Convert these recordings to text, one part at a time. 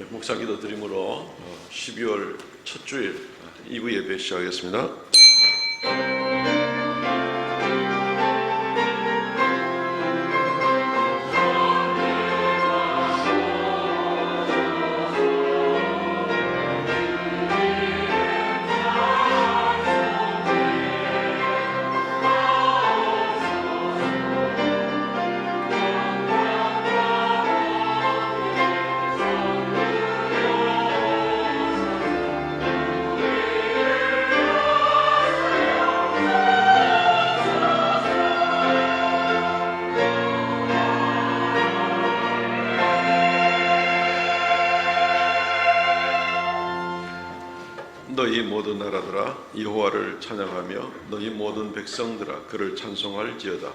목사 기도 드림으로 12월 첫 주일 2부 예배 시작하겠습니다. 너희 모든 나라들아 여호와를 찬양하며 너희 모든 백성들아 그를 찬송할지어다.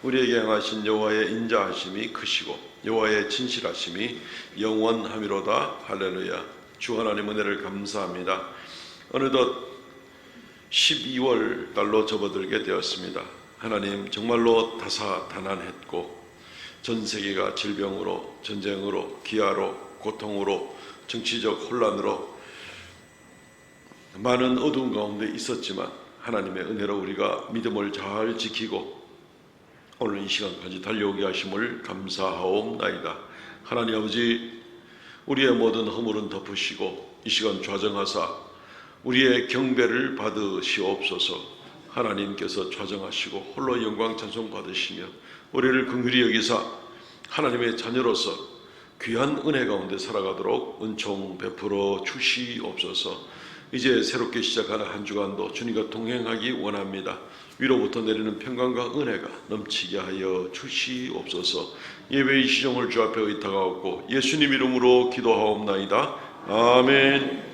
우리에게 행하신 여호와의 인자하심이 크시고 여호와의 진실하심이 영원하미로다. 할렐루야. 주 하나님 은혜를 감사합니다. 어느덧 12월 달로 접어들게 되었습니다. 하나님 정말로 다사다난했고 전 세계가 질병으로, 전쟁으로, 기아로, 고통으로, 정치적 혼란으로 많은 어두운 가운데 있었지만 하나님의 은혜로 우리가 믿음을 잘 지키고 오늘 이 시간까지 달려오게 하심을 감사하옵나이다. 하나님 아버지, 우리의 모든 허물은 덮으시고 이 시간 좌정하사 우리의 경배를 받으시옵소서. 하나님께서 좌정하시고 홀로 영광 찬송 받으시며 우리를 긍휼히 여기사 하나님의 자녀로서 귀한 은혜 가운데 살아가도록 은총 베풀어 주시옵소서. 이제 새롭게 시작하는 한 주간도 주님과 동행하기 원합니다. 위로부터 내리는 평강과 은혜가 넘치게 하여 주시옵소서. 예배의 시종을 주 앞에 의탁하옵고 예수님 이름으로 기도하옵나이다. 아멘.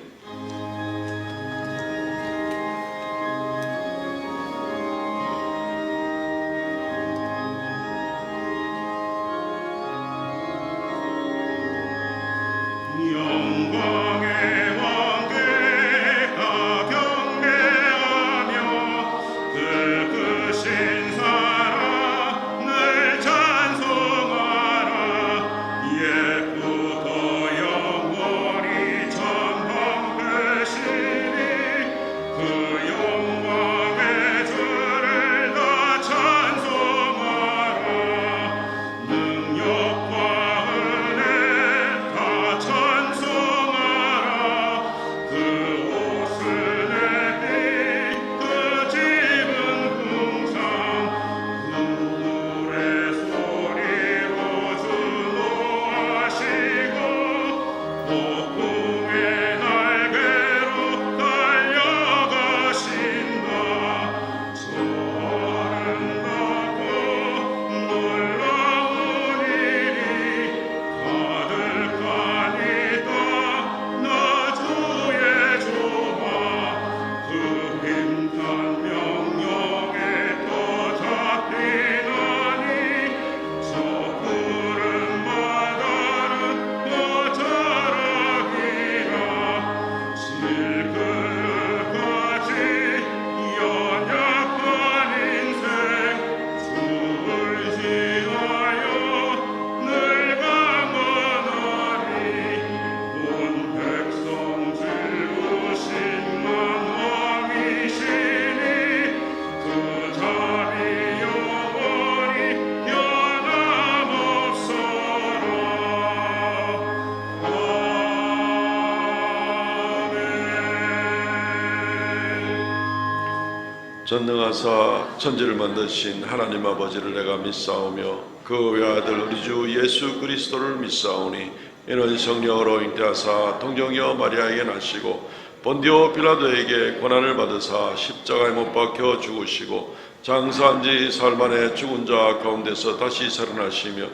전능하사 천지를 만드신 하나님 아버지를 내가 믿사오며 그 외아들 우리 주 예수 그리스도를 믿사오니 이는 성령으로 잉태하사 동정녀 마리아에게 나시고 본디오 빌라도에게 고난을 받으사 십자가에 못 박혀 죽으시고 장사한 지 사흘 만에 죽은 자 가운데서 다시 살아나시며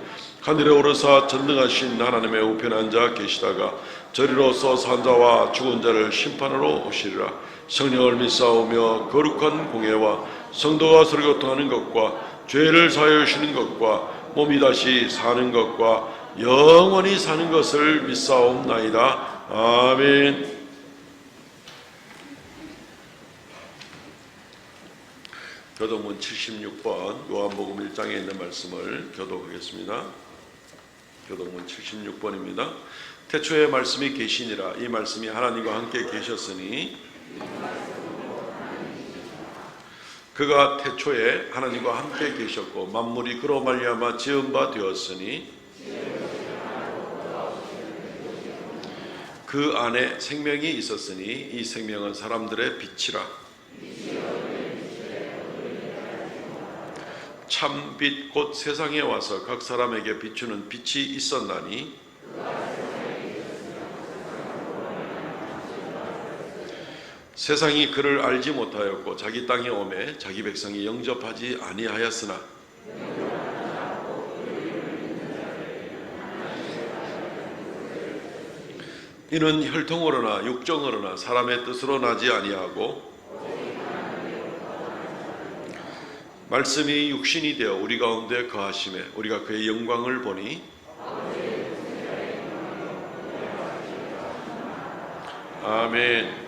하늘에 오르사 전능하신 하나님의 우편에 앉아 계시다가 저리로서 산 자와 죽은 자를 심판하러 오시리라. 성령을 믿사오며 거룩한 공예와 성도가 서로 교통하는 것과 죄를 사하여 주시는 것과 몸이 다시 사는 것과 영원히 사는 것을 믿사옵나이다. 아멘. 교독문 76번 요한복음 1장에 있는 말씀을 교독하겠습니다. 교동문 76번입니다. 태초에 말씀이 계시니라. 이 말씀이 하나님과 함께 계셨으니 그가 태초에 하나님과 함께 계셨고 만물이 그로 말미암아 지은 바 되었으니 그 안에 생명이 있었으니 이 생명은 사람들의 빛이라. 참 빛 곧 세상에 와서 각 사람에게 비추는 빛이 있었나니 세상이 그를 알지 못하였고 자기 땅에 오매 자기 백성이 영접하지 아니하였으나 이는 혈통으로나 육정으로나 사람의 뜻으로 나지 아니하고 말씀이 육신이 되어 우리 가운데 거하심에 우리가 그의 영광을 보니 아멘.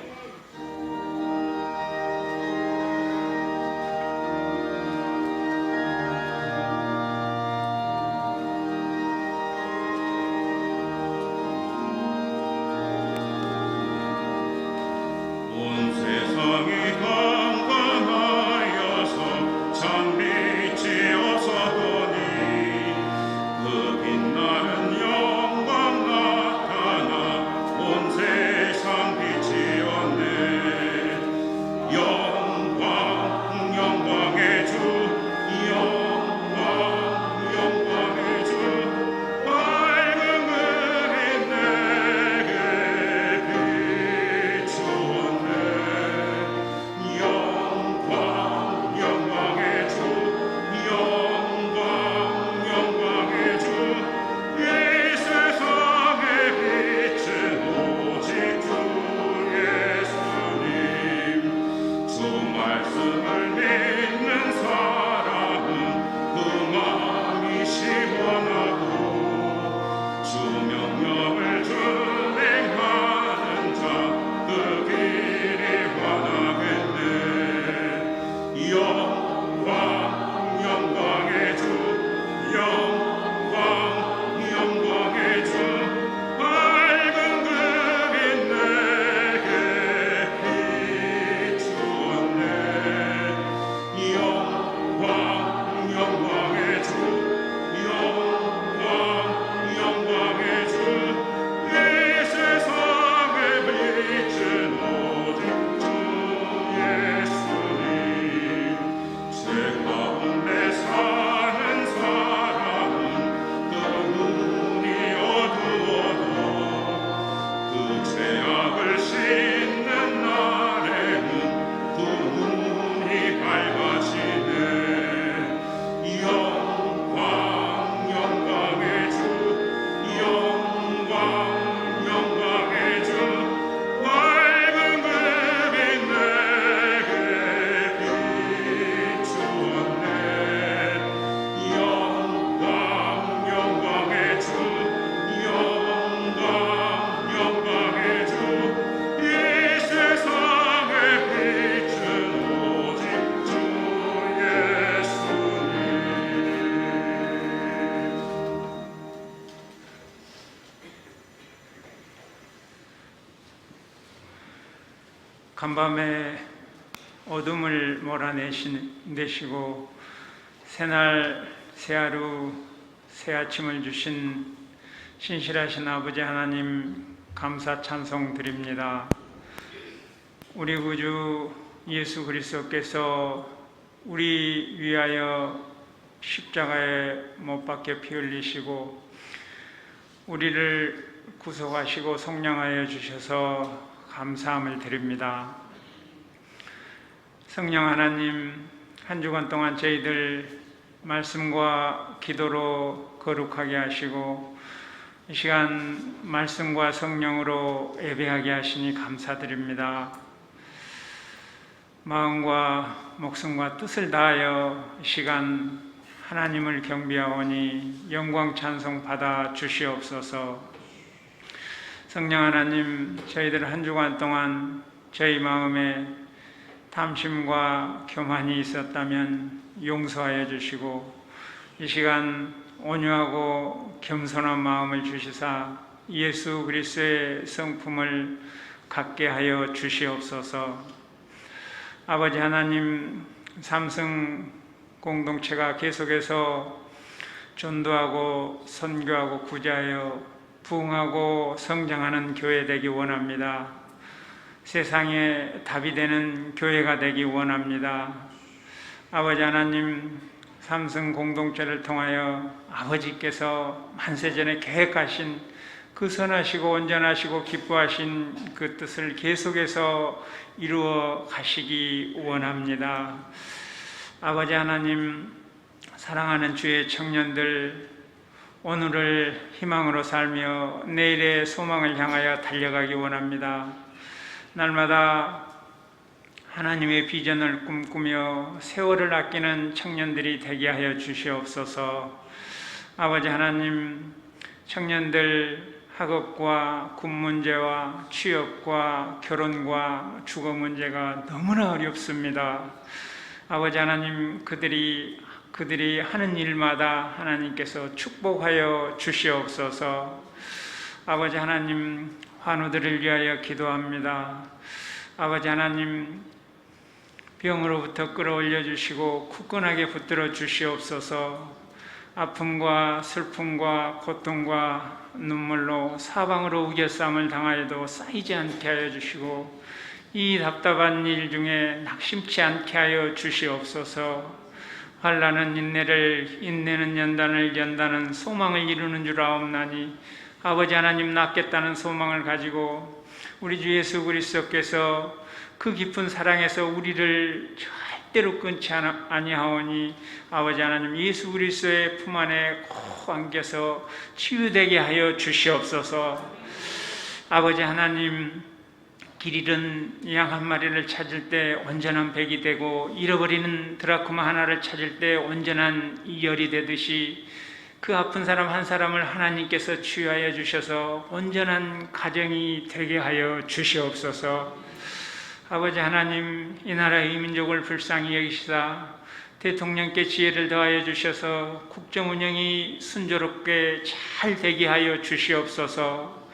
간밤에 어둠을 몰아내시고 새날 새하루 새아침을 주신 신실하신 아버지 하나님 감사 찬송 드립니다. 우리 구주 예수 그리스도께서 우리 위하여 십자가에 못 박혀 피 흘리시고 우리를 구속하시고 속량하여 주셔서 감사함을 드립니다. 성령 하나님, 한 주간 동안 저희들 말씀과 기도로 거룩하게 하시고 이 시간 말씀과 성령으로 예배하게 하시니 감사드립니다. 마음과 목숨과 뜻을 다하여 이 시간 하나님을 경배하오니 영광 찬송 받아 주시옵소서. 성령 하나님, 저희들 한 주간 동안 저희 마음에 탐심과 교만이 있었다면 용서하여 주시고 이 시간 온유하고 겸손한 마음을 주시사 예수 그리스도의 성품을 갖게 하여 주시옵소서. 아버지 하나님, 삼성 공동체가 계속해서 전도하고 선교하고 구제하여 부흥하고 성장하는 교회 되기 원합니다. 세상에 답이 되는 교회가 되기 원합니다. 아버지 하나님, 삼성 공동체를 통하여 아버지께서 만세전에 계획하신 그 선하시고 온전하시고 기뻐하신 그 뜻을 계속해서 이루어 가시기 원합니다. 아버지 하나님, 사랑하는 주의 청년들, 오늘을 희망으로 살며 내일의 소망을 향하여 달려가기 원합니다. 날마다 하나님의 비전을 꿈꾸며 세월을 아끼는 청년들이 되게 하여 주시옵소서. 아버지 하나님, 청년들 학업과 군 문제와 취업과 결혼과 주거 문제가 너무나 어렵습니다. 아버지 하나님, 그들이 하는 일마다 하나님께서 축복하여 주시옵소서. 아버지 하나님, 환우들을 위하여 기도합니다. 아버지 하나님, 병으로부터 끌어올려 주시고 굳건하게 붙들어 주시옵소서. 아픔과 슬픔과 고통과 눈물로 사방으로 우겨쌈을 당하여도 쌓이지 않게 하여 주시고 이 답답한 일 중에 낙심치 않게 하여 주시옵소서. 환난은 인내를, 인내는 연단을, 연단은 소망을 이루는 줄 아옵나니 아버지 하나님, 낫겠다는 소망을 가지고 우리 주 예수 그리스도께서 그 깊은 사랑에서 우리를 절대로 끊지 아니하오니 아버지 하나님, 예수 그리스도의 품 안에 꼭 안겨서 치유되게 하여 주시옵소서. 아버지 하나님, 길 잃은 양 한 마리를 찾을 때 온전한 백이 되고 잃어버리는 드라크마 하나를 찾을 때 온전한 이열이 되듯이 그 아픈 사람 한 사람을 하나님께서 치유하여 주셔서 온전한 가정이 되게 하여 주시옵소서. 아버지 하나님, 이 나라의 민족을 불쌍히 여기시사 대통령께 지혜를 더하여 주셔서 국정 운영이 순조롭게 잘 되게 하여 주시옵소서.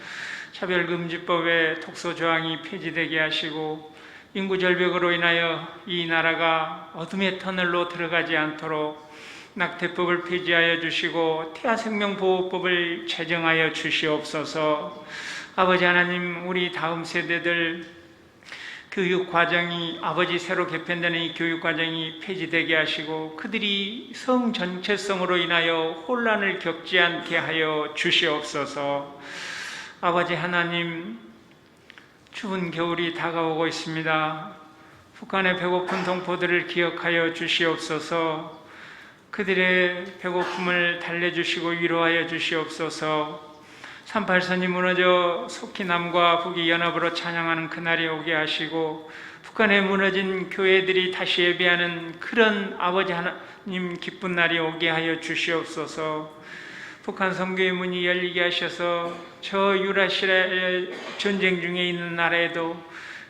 차별금지법의 독소조항이 폐지되게 하시고 인구절벽으로 인하여 이 나라가 어둠의 터널로 들어가지 않도록 낙태법을 폐지하여 주시고 태아생명보호법을 제정하여 주시옵소서. 아버지 하나님, 우리 다음 세대들 교육과정이, 아버지 새로 개편되는 이 교육과정이 폐지되게 하시고 그들이 성 전체성으로 인하여 혼란을 겪지 않게 하여 주시옵소서. 아버지 하나님, 추운 겨울이 다가오고 있습니다. 북한의 배고픈 동포들을 기억하여 주시옵소서. 그들의 배고픔을 달래주시고 위로하여 주시옵소서. 38선이 무너져 속히 남과 북이 연합으로 찬양하는 그날이 오게 하시고 북한에 무너진 교회들이 다시 예배하는 그런 아버지 하나님 기쁜 날이 오게 하여 주시옵소서. 북한 선교의 문이 열리게 하셔서 저 유라시아의 전쟁 중에 있는 나라에도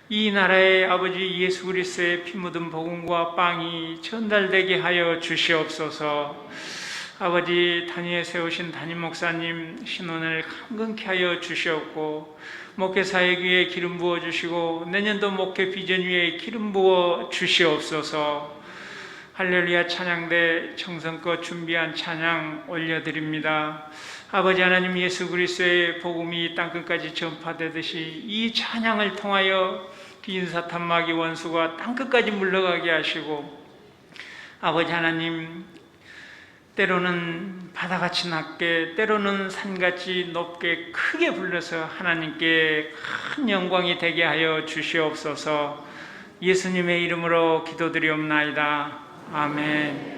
이 나라의 아버지 예수 그리스도의 피 묻은 복음과 빵이 전달되게 하여 주시옵소서. 아버지, 단위에 세우신 담임 목사님 신원을 강건케 하여 주시옵고 목회사역 위에 기름 부어 주시고 내년도 목회 비전 위에 기름 부어 주시옵소서. 할렐루야 찬양대 정성껏 준비한 찬양 올려드립니다. 아버지 하나님, 예수 그리스도의 복음이 땅끝까지 전파되듯이 이 찬양을 통하여 비인사탄 마귀 원수가 땅끝까지 물러가게 하시고 아버지 하나님, 때로는 바다같이 낮게 때로는 산같이 높게 크게 불러서 하나님께 큰 영광이 되게 하여 주시옵소서. 예수님의 이름으로 기도드리옵나이다. 아멘.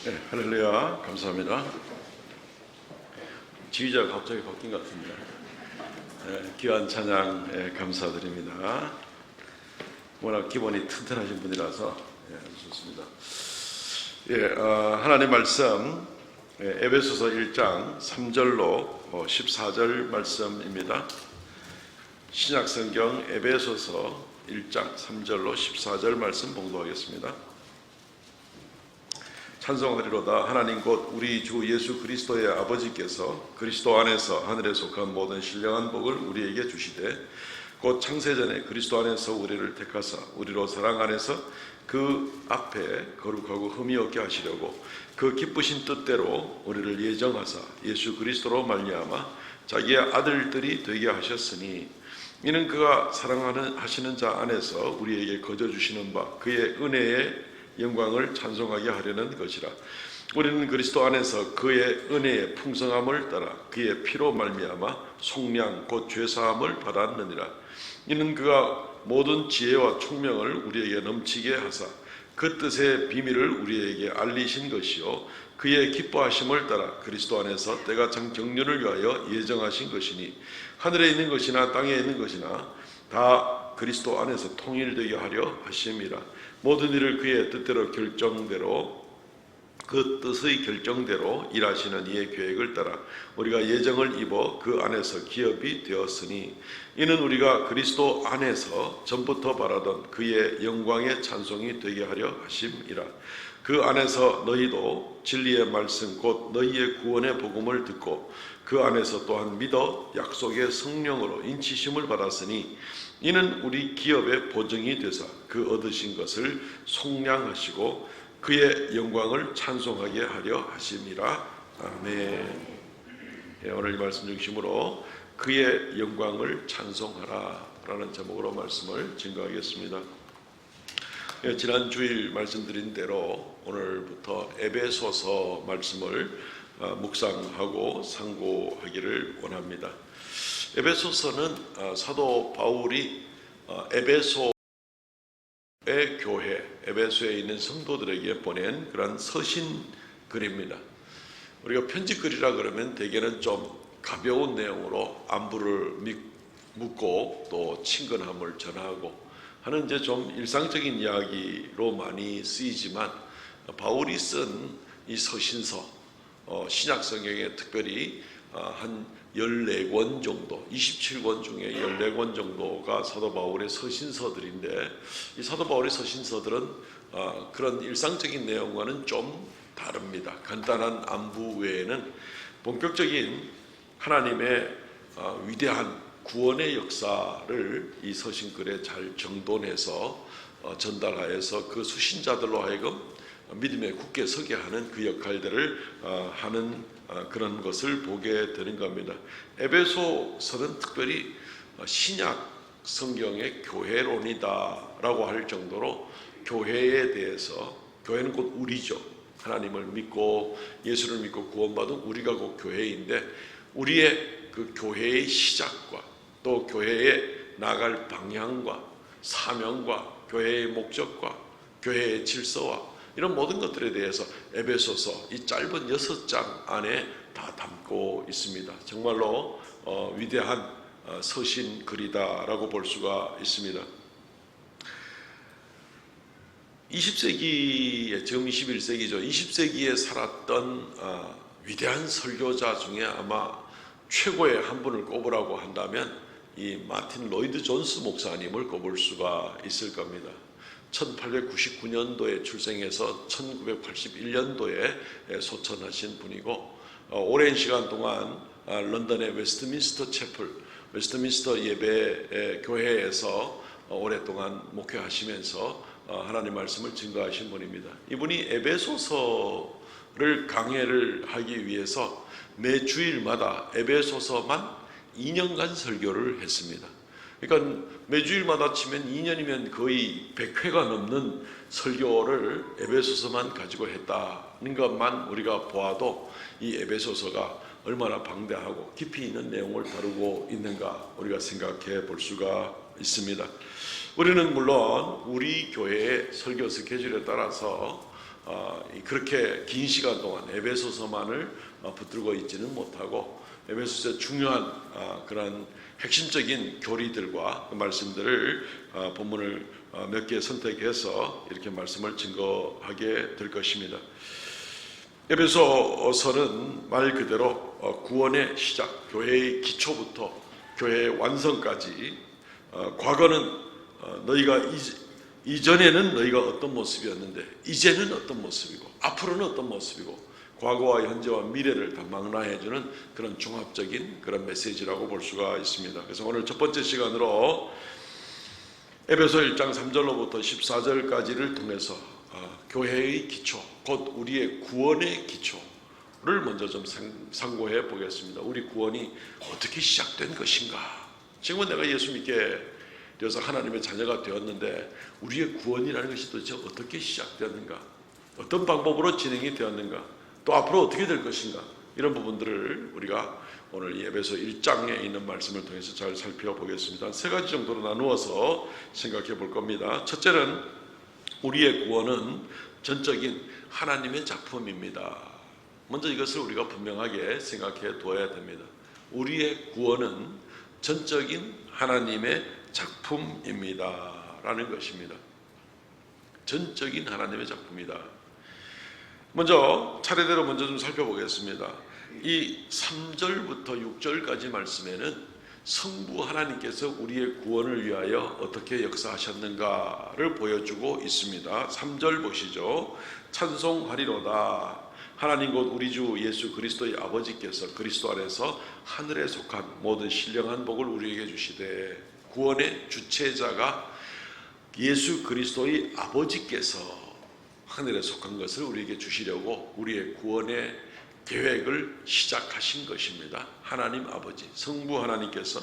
네, 할렐루야, 감사합니다. 지휘자가 갑자기 바뀐 것 같은데, 네, 귀한 찬양 감사드립니다. 워낙 기본이 튼튼하신 분이라서 아주 좋습니다. 하나님 말씀 에베소서 1장 3절로 14절 말씀입니다. 신약성경 에베소서 1장 3절로 14절 말씀 봉독하겠습니다. 찬송하리로다. 하나님 곧 우리 주 예수 그리스도의 아버지께서 그리스도 안에서 하늘에 속한 모든 신령한 복을 우리에게 주시되 곧 창세전에 그리스도 안에서 우리를 택하사 우리로 사랑 안에서 그 앞에 거룩하고 흠이 없게 하시려고 그 기쁘신 뜻대로 우리를 예정하사 예수 그리스도로 말미암아 자기의 아들들이 되게 하셨으니 이는 그가 사랑하시는 자 안에서 우리에게 거저 주시는 바 그의 은혜의 영광을 찬송하게 하려는 것이라. 우리는 그리스도 안에서 그의 은혜의 풍성함을 따라 그의 피로 말미암아 속량 곧 죄사함을 받았느니라. 이는 그가 모든 지혜와 총명을 우리에게 넘치게 하사 그 뜻의 비밀을 우리에게 알리신 것이요 그의 기뻐하심을 따라 그리스도 안에서 때가 참 정륜을 위하여 예정하신 것이니 하늘에 있는 것이나 땅에 있는 것이나 다 그리스도 안에서 통일되게 하려 하심이라. 모든 일을 그의 뜻대로 그 뜻의 결정대로 일하시는 이의 계획을 따라 우리가 예정을 입어 그 안에서 기업이 되었으니 이는 우리가 그리스도 안에서 전부터 바라던 그의 영광의 찬송이 되게 하려 하심이라. 그 안에서 너희도 진리의 말씀 곧 너희의 구원의 복음을 듣고 그 안에서 또한 믿어 약속의 성령으로 인치심을 받았으니 이는 우리 기업의 보증이 되사 그 얻으신 것을 속량하시고 그의 영광을 찬송하게 하려 하심이라. 아멘. 오늘 이 말씀 중심으로 그의 영광을 찬송하라 라는 제목으로 말씀을 증거하겠습니다. 지난 주일 말씀드린 대로 오늘부터 에베소서 말씀을 묵상하고 상고하기를 원합니다. 에베소서는 사도 바울이 에베소의 교회, 에베소에 있는 성도들에게 보낸 그런 서신 글입니다. 우리가 편지글이라 그러면 대개는 좀 가벼운 내용으로 안부를 묻고 또 친근함을 전하고 하는 이제 좀 일상적인 이야기로 많이 쓰이지만 바울이 쓴 이 서신서, 신약 성경에 특별히 한 14권 정도, 27권 중에 14권 정도가 사도 바울의 서신서들인데 이 사도 바울의 서신서들은 그런 일상적인 내용과는 좀 다릅니다. 간단한 안부 외에는 본격적인 하나님의 위대한 구원의 역사를 이 서신글에 잘 정돈해서 전달하여서 그 수신자들로 하여금 믿음에 굳게 서게 하는 그 역할들을 하는 그런 것을 보게 되는 겁니다. 에베소서는 특별히 신약 성경의 교회론이다라고 할 정도로 교회에 대해서, 교회는 곧 우리죠. 하나님을 믿고 예수를 믿고 구원받은 우리가 곧 교회인데 우리의 그 교회의 시작과 또 교회에 나갈 방향과 사명과 교회의 목적과 교회의 질서와 이런 모든 것들에 대해서 에베소서 이 짧은 6장 안에 다 담고 있습니다. 정말로 위대한 서신글이다라고 볼 수가 있습니다. 20세기에, 지금 21세기죠. 20세기에 살았던 위대한 설교자 중에 아마 최고의 한 분을 꼽으라고 한다면 이 마틴 로이드 존스 목사님을 꼽을 수가 있을 겁니다. 1899년도에 출생해서 1981년도에 소천하신 분이고 오랜 시간 동안 런던의 웨스트민스터 채플, 웨스트민스터 예배 교회에서 오랫동안 목회하시면서 하나님 말씀을 증거하신 분입니다. 이분이 에베소서를 강해를 하기 위해서 매 주일마다 에베소서만 2년간 설교를 했습니다. 그러니까 매주일마다 치면 2년이면 거의 100회가 넘는 설교를 에베소서만 가지고 했다는 것만 우리가 보아도 이 에베소서가 얼마나 방대하고 깊이 있는 내용을 다루고 있는가 우리가 생각해 볼 수가 있습니다. 우리는 물론 우리 교회의 설교 스케줄에 따라서 그렇게 긴 시간 동안 에베소서만을 붙들고 있지는 못하고 에베소서의 중요한 그런 핵심적인 교리들과 그 말씀들을 본문을 몇 개 선택해서 이렇게 말씀을 증거하게 될 것입니다. 에베소서는 말 그대로 구원의 시작, 교회의 기초부터 교회의 완성까지 과거는 너희가 이전에는 너희가 어떤 모습이었는데 이제는 어떤 모습이고 앞으로는 어떤 모습이고 과거와 현재와 미래를 다 망라해주는 그런 종합적인 그런 메시지라고 볼 수가 있습니다. 그래서 오늘 첫 번째 시간으로 에베소 1장 3절로부터 14절까지를 통해서 교회의 기초, 곧 우리의 구원의 기초를 먼저 좀 상고해 보겠습니다. 우리 구원이 어떻게 시작된 것인가? 지금은 내가 예수 믿게 되어서 하나님의 자녀가 되었는데 우리의 구원이라는 것이 도대체 어떻게 시작되었는가? 어떤 방법으로 진행이 되었는가? 또 앞으로 어떻게 될 것인가? 이런 부분들을 우리가 오늘 이 에베소 1장에 있는 말씀을 통해서 잘 살펴보겠습니다. 세 가지 정도로 나누어서 생각해 볼 겁니다. 첫째는 우리의 구원은 전적인 하나님의 작품입니다. 먼저 이것을 우리가 분명하게 생각해 두어야 됩니다. 우리의 구원은 전적인 하나님의 작품입니다 라는 것입니다. 전적인 하나님의 작품이다. 먼저 차례대로 먼저 좀 살펴보겠습니다. 이 3절부터 6절까지 말씀에는 성부 하나님께서 우리의 구원을 위하여 어떻게 역사하셨는가를 보여주고 있습니다. 3절 보시죠. 찬송하리로다. 하나님 곧 우리 주 예수 그리스도의 아버지께서 그리스도 안에서 하늘에 속한 모든 신령한 복을 우리에게 주시되, 구원의 주체자가 예수 그리스도의 아버지께서 하늘에 속한 것을 우리에게 주시려고 우리의 구원의 계획을 시작하신 것입니다. 하나님 아버지, 성부 하나님께서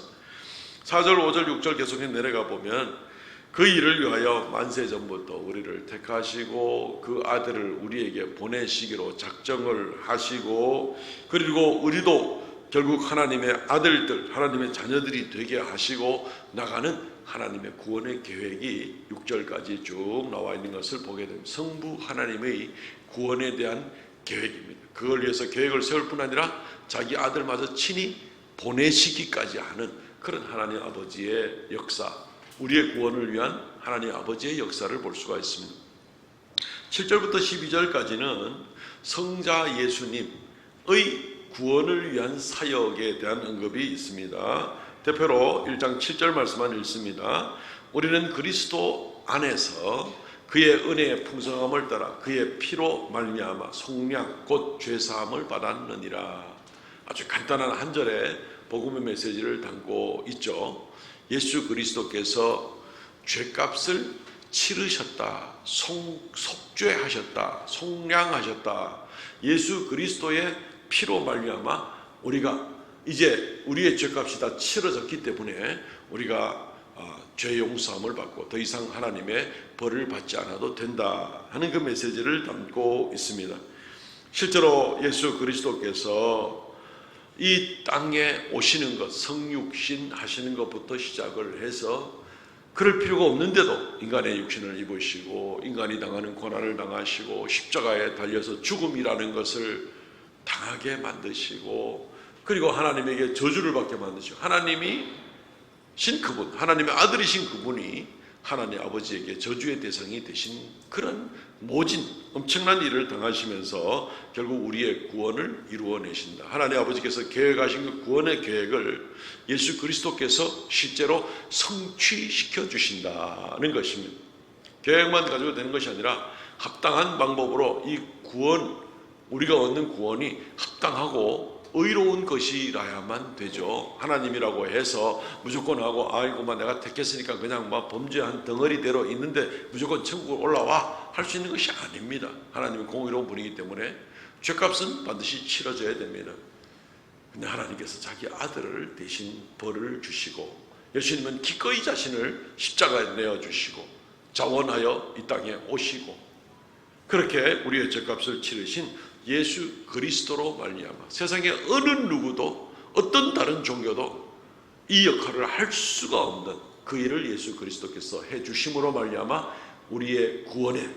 4절, 5절, 6절 계속해 내려가 보면 그 일을 위하여 만세전부터 우리를 택하시고 그 아들을 우리에게 보내시기로 작정을 하시고, 그리고 우리도 결국 하나님의 아들들, 하나님의 자녀들이 되게 하시고 나가는 하나님의 구원의 계획이 6절까지 쭉 나와 있는 것을 보게 됩니다. 성부 하나님의 구원에 대한 계획입니다. 그걸 위해서 계획을 세울 뿐 아니라 자기 아들마저 친히 보내시기까지 하는 그런 하나님 아버지의 역사, 우리의 구원을 위한 하나님 아버지의 역사를 볼 수가 있습니다. 7절부터 12절까지는 성자 예수님의 구원을 위한 사역에 대한 언급이 있습니다. 대표로 1장 7절 말씀만 읽습니다. 우리는 그리스도 안에서 그의 은혜의 풍성함을 따라 그의 피로 말미암아 속량 곧 죄사함을 받았느니라. 아주 간단한 한 절의 복음의 메시지를 담고 있죠. 예수 그리스도께서 죄값을 치르셨다, 속죄하셨다, 속량하셨다. 예수 그리스도의 피로 말미암아 우리가 이제 우리의 죄값이 다 치러졌기 때문에 우리가 죄 용서함을 받고 더 이상 하나님의 벌을 받지 않아도 된다 하는 그 메시지를 담고 있습니다. 실제로 예수 그리스도께서 이 땅에 오시는 것, 성육신 하시는 것부터 시작을 해서 그럴 필요가 없는데도 인간의 육신을 입으시고 인간이 당하는 고난을 당하시고 십자가에 달려서 죽음이라는 것을 당하게 만드시고, 그리고 하나님에게 저주를 받게 만드시고, 하나님이 신 그분, 하나님의 아들이신 그분이 하나님 아버지에게 저주의 대상이 되신 그런 모진 엄청난 일을 당하시면서 결국 우리의 구원을 이루어내신다. 하나님 아버지께서 계획하신 그 구원의 계획을 예수 그리스도께서 실제로 성취시켜 주신다는 것입니다. 계획만 가지고 되는 것이 아니라 합당한 방법으로 이 구원, 우리가 얻는 구원이 합당하고 의로운 것이라야만 되죠. 하나님이라고 해서 무조건 하고 아이고만 내가 택했으니까 그냥 막 범죄한 덩어리대로 있는데 무조건 천국으로 올라와 할 수 있는 것이 아닙니다. 하나님은 공의로운 분이기 때문에 죄값은 반드시 치러져야 됩니다. 근데 하나님께서 자기 아들을 대신 벌을 주시고, 예수님은 기꺼이 자신을 십자가에 내어주시고 자원하여 이 땅에 오시고, 그렇게 우리의 죄값을 치르신 예수 그리스도로 말미암아 세상에 어느 누구도 어떤 다른 종교도 이 역할을 할 수가 없는 그 일을 예수 그리스도께서 해주심으로 말미암아 우리의 구원에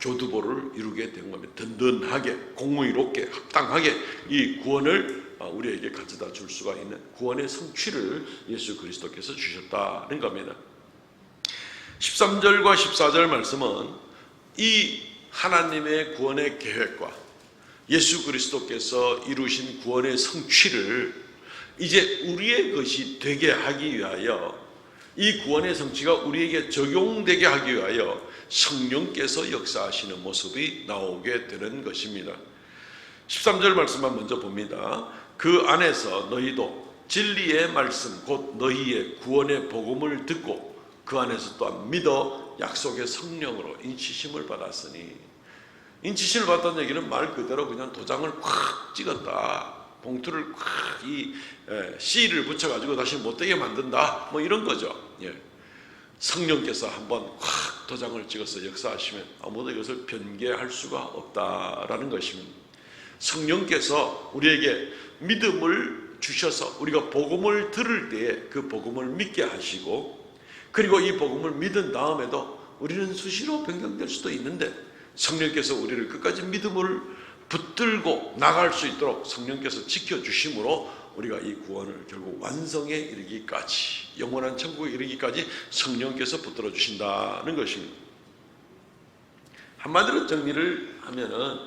교두보를 이루게 된 겁니다. 든든하게, 공의롭게, 합당하게 이 구원을 우리에게 가져다 줄 수가 있는 구원의 성취를 예수 그리스도께서 주셨다는 겁니다. 13절과 14절 말씀은 이 하나님의 구원의 계획과 예수 그리스도께서 이루신 구원의 성취를 이제 우리의 것이 되게 하기 위하여, 이 구원의 성취가 우리에게 적용되게 하기 위하여 성령께서 역사하시는 모습이 나오게 되는 것입니다. 13절 말씀만 먼저 봅니다. 그 안에서 너희도 진리의 말씀 곧 너희의 구원의 복음을 듣고 그 안에서 또한 믿어 약속의 성령으로 인치심을 받았으니, 인치심을 받았다는 얘기는 말 그대로 그냥 도장을 콱 찍었다, 봉투를 콱 이 씨를 붙여가지고 다시 못되게 만든다, 뭐 이런 거죠. 성령께서 한번 콱 도장을 찍어서 역사하시면 아무도 이것을 변개할 수가 없다라는 것입니다. 성령께서 우리에게 믿음을 주셔서 우리가 복음을 들을 때에 그 복음을 믿게 하시고, 그리고 이 복음을 믿은 다음에도 우리는 수시로 변경될 수도 있는데 성령께서 우리를 끝까지 믿음을 붙들고 나갈 수 있도록 성령께서 지켜주심으로 우리가 이 구원을 결국 완성에 이르기까지, 영원한 천국에 이르기까지 성령께서 붙들어 주신다는 것입니다. 한마디로 정리를 하면은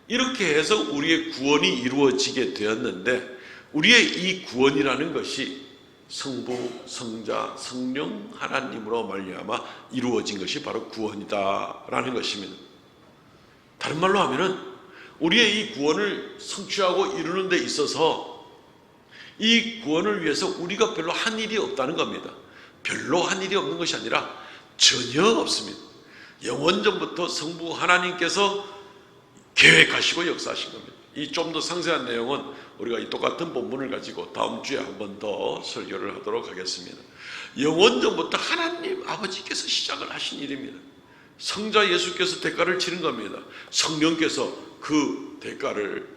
이렇게 해서 우리의 구원이 이루어지게 되었는데, 우리의 이 구원이라는 것이 성부, 성자, 성령 하나님으로 말미암아 이루어진 것이 바로 구원이다라는 것입니다. 다른 말로 하면은 우리의 이 구원을 성취하고 이루는 데 있어서 이 구원을 위해서 우리가 별로 한 일이 없다는 겁니다. 별로 한 일이 없는 것이 아니라 전혀 없습니다. 영원전부터 성부 하나님께서 계획하시고 역사하신 겁니다. 이 좀 더 상세한 내용은 우리가 이 똑같은 본문을 가지고 다음 주에 한 번 더 설교를 하도록 하겠습니다. 영원전부터 하나님 아버지께서 시작을 하신 일입니다. 성자 예수께서 대가를 치른 겁니다. 성령께서 그 대가를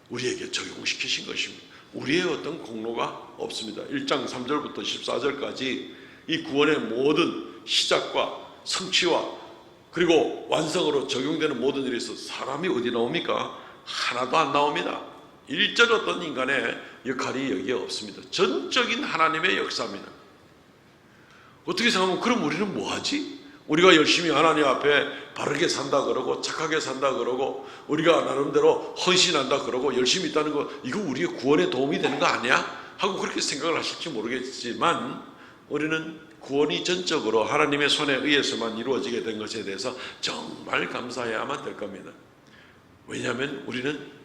우리에게 적용시키신 것입니다. 우리의 어떤 공로가 없습니다. 1장 3절부터 14절까지 이 구원의 모든 시작과 성취와 그리고 완성으로 적용되는 모든 일에 있어서 사람이 어디 나옵니까? 하나도 안 나옵니다. 일절 어떤 인간의 역할이 여기에 없습니다. 전적인 하나님의 역사입니다. 어떻게 생각하면 그럼 우리는 뭐하지? 우리가 열심히 하나님 앞에 바르게 산다 그러고 착하게 산다 그러고 우리가 나름대로 헌신한다 그러고 열심히 있다는 거, 이거 우리의 구원에 도움이 되는 거 아니야? 하고 그렇게 생각을 하실지 모르겠지만, 우리는 구원이 전적으로 하나님의 손에 의해서만 이루어지게 된 것에 대해서 정말 감사해야만 될 겁니다. 왜냐하면 우리는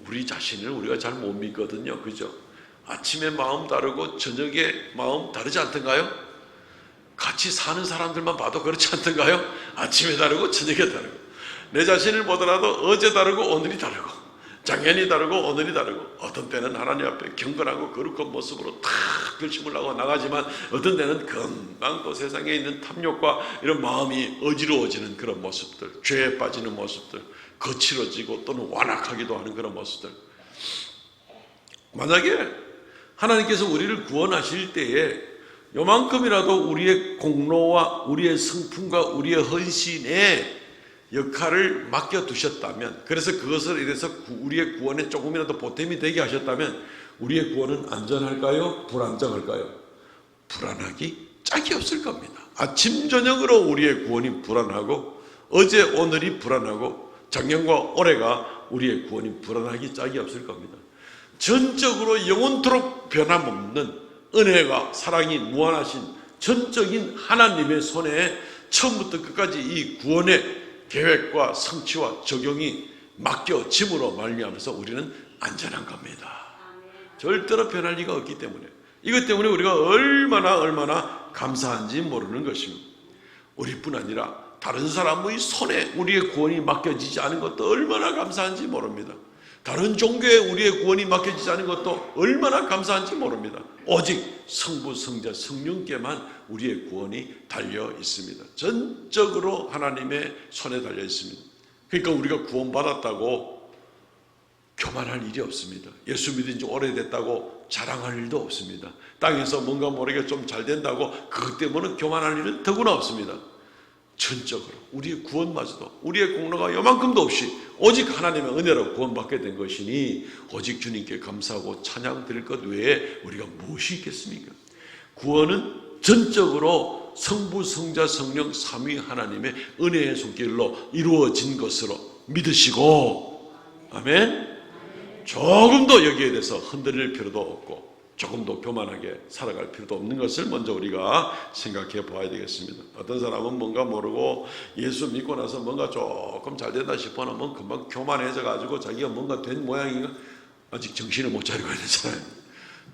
우리 자신을 우리가 잘 못 믿거든요. 그죠? 아침에 마음 다르고 저녁에 마음 다르지 않던가요? 같이 사는 사람들만 봐도 그렇지 않던가요? 아침에 다르고 저녁에 다르고, 내 자신을 보더라도 어제 다르고 오늘이 다르고, 작년이 다르고 오늘이 다르고, 어떤 때는 하나님 앞에 경건하고 거룩한 모습으로 탁 결심을 하고 나가지만 어떤 때는 금방 또 세상에 있는 탐욕과 이런 마음이 어지러워지는 그런 모습들, 죄에 빠지는 모습들, 거칠어지고 또는 완악하기도 하는 그런 모습들. 만약에 하나님께서 우리를 구원하실 때에 요만큼이라도 우리의 공로와 우리의 성품과 우리의 헌신의 역할을 맡겨두셨다면, 그래서 그것을 이래서 우리의 구원에 조금이라도 보탬이 되게 하셨다면 우리의 구원은 안전할까요? 불안정할까요? 불안하기 짝이 없을 겁니다. 아침 저녁으로 우리의 구원이 불안하고, 어제 오늘이 불안하고, 작년과 올해가 우리의 구원이 불안하기 짝이 없을 겁니다. 전적으로 영원토록 변함없는 은혜가 사랑이 무한하신 전적인 하나님의 손에 처음부터 끝까지 이 구원의 계획과 성취와 적용이 맡겨짐으로 말미암아서 우리는 안전한 겁니다. 절대로 변할 리가 없기 때문에, 이것 때문에 우리가 얼마나 감사한지 모르는 것입니다. 우리뿐 아니라 다른 사람의 손에 우리의 구원이 맡겨지지 않은 것도 얼마나 감사한지 모릅니다. 다른 종교에 우리의 구원이 맡겨지지 않은 것도 얼마나 감사한지 모릅니다. 오직 성부, 성자, 성령께만 우리의 구원이 달려 있습니다. 전적으로 하나님의 손에 달려 있습니다. 그러니까 우리가 구원받았다고 교만할 일이 없습니다. 예수 믿은 지 오래됐다고 자랑할 일도 없습니다. 땅에서 뭔가 모르게 좀 잘 된다고 그것 때문에 교만할 일은 더구나 없습니다. 전적으로 우리의 구원마저도 우리의 공로가 요만큼도 없이 오직 하나님의 은혜로 구원받게 된 것이니 오직 주님께 감사하고 찬양 드릴 것 외에 우리가 무엇이 있겠습니까? 구원은 전적으로 성부, 성자, 성령 삼위 하나님의 은혜의 손길로 이루어진 것으로 믿으시고, 아멘. 조금도 여기에 대해서 흔들릴 필요도 없고 조금도 교만하게 살아갈 필요도 없는 것을 먼저 우리가 생각해 봐야 되겠습니다. 어떤 사람은 뭔가 모르고 예수 믿고 나서 뭔가 조금 잘 된다 싶어 하면 금방 교만해져 가지고 자기가 뭔가 된 모양인가 아직 정신을 못 차리고 있잖아요.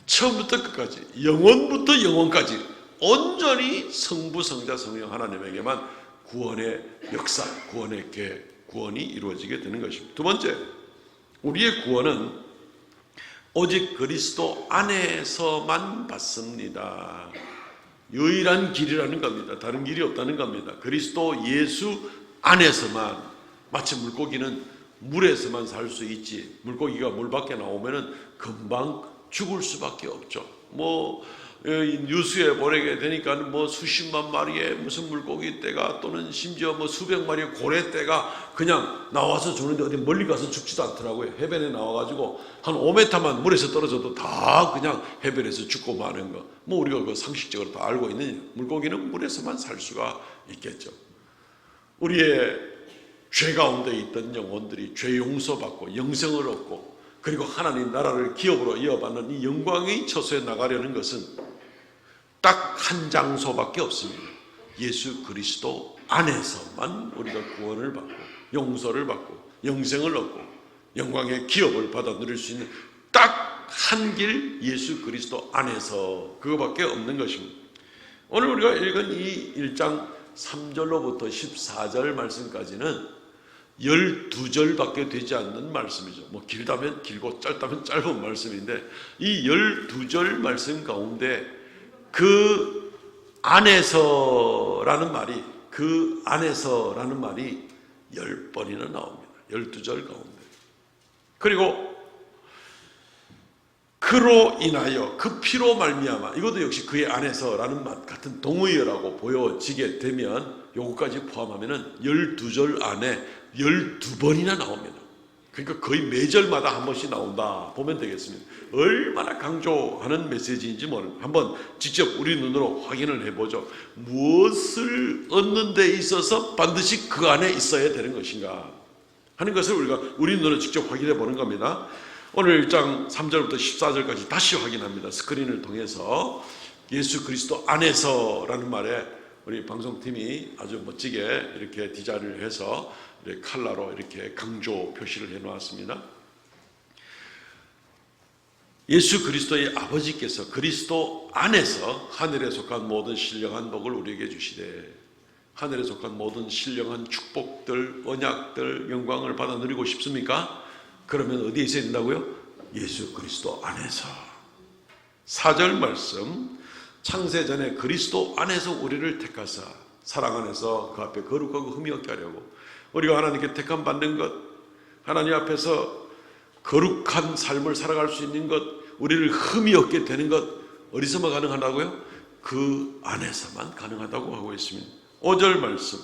처음부터 끝까지, 영원부터 영원까지 온전히 성부, 성자, 성령 하나님에게만 구원의 역사, 구원의 계획, 구원이 이루어지게 되는 것입니다. 두 번째, 우리의 구원은 오직 그리스도 안에서만 받습니다. 유일한 길이라는 겁니다. 다른 길이 없다는 겁니다. 그리스도 예수 안에서만. 마치 물고기는 물에서만 살 수 있지, 물고기가 물 밖에 나오면은 금방 죽을 수밖에 없죠. 뉴스에 보내게 되니까 수십만 마리의 무슨 물고기 떼가 또는 심지어 수백 마리의 고래 떼가 그냥 나와서 주는데 어디 멀리 가서 죽지도 않더라고요. 해변에 나와가지고 한 5m만 물에서 떨어져도 다 그냥 해변에서 죽고 마는 거. 우리가 그 상식적으로 다 알고 있는, 물고기는 물에서만 살 수가 있겠죠. 우리의 죄 가운데 있던 영혼들이 죄 용서받고 영생을 얻고 그리고 하나님 나라를 기업으로 이어받는 이 영광의 처소에 나가려는 것은 딱 한 장소밖에 없습니다. 예수 그리스도 안에서만 우리가 구원을 받고 용서를 받고 영생을 얻고 영광의 기업을 받아 누릴 수 있는 딱 한 길, 예수 그리스도 안에서, 그거밖에 없는 것입니다. 오늘 우리가 읽은 이 1장 3절로부터 14절 말씀까지는 12절밖에 되지 않는 말씀이죠. 길다면 길고 짧다면 짧은 말씀인데 이 12절 말씀 가운데 그 안에서라는 말이 10번이나 나옵니다. 12절 가운데. 그리고 그로 인하여, 그 피로 말미암아, 이것도 역시 그의 안에서라는 말 같은 동의어라고 보여지게 되면 요거까지 포함하면 12절 안에 12번이나 나옵니다. 그러니까 거의 매절마다 한 번씩 나온다 보면 되겠습니다. 얼마나 강조하는 메시지인지 한번 직접 우리 눈으로 확인을 해보죠. 무엇을 얻는 데 있어서 반드시 그 안에 있어야 되는 것인가 하는 것을 우리가 우리 눈으로 직접 확인해 보는 겁니다. 오늘 1장 3절부터 14절까지 다시 확인합니다. 스크린을 통해서 예수 그리스도 안에서라는 말에 우리 방송팀이 아주 멋지게 이렇게 디자인을 해서 칼라로 이렇게 강조 표시를 해 놓았습니다. 예수 그리스도의 아버지께서 그리스도 안에서 하늘에 속한 모든 신령한 복을 우리에게 주시되, 하늘에 속한 모든 신령한 축복들, 언약들, 영광을 받아 누리고 싶습니까? 그러면 어디에 있어야 된다고요? 예수 그리스도 안에서. 4절 말씀, 창세전에 그리스도 안에서 우리를 택하사 사랑 안에서 그 앞에 거룩하고 흠이 없게 하려고, 우리가 하나님께 택함 받는 것, 하나님 앞에서 거룩한 삶을 살아갈 수 있는 것, 우리를 흠이 없게 되는 것, 어디서만 가능하다고요? 그 안에서만 가능하다고 하고 있습니다. 5절 말씀,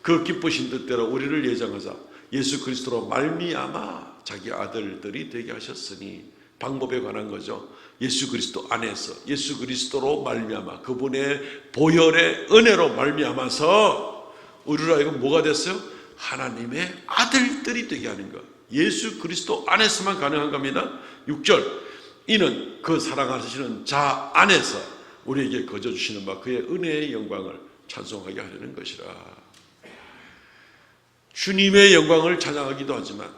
그 기쁘신 뜻대로 우리를 예정하사 예수 그리스도로 말미암아 자기 아들들이 되게 하셨으니, 방법에 관한 거죠. 예수 그리스도 안에서, 예수 그리스도로 말미암아, 그분의 보혈의 은혜로 말미암아서 우리로 하여금 뭐가 됐어요? 하나님의 아들들이 되게 하는 것. 예수 그리스도 안에서만 가능한 겁니다. 6절, 이는 그 사랑하시는 자 안에서 우리에게 거저 주시는 바 그의 은혜의 영광을 찬송하게 하려는 것이라. 주님의 영광을 찬양하기도 하지만,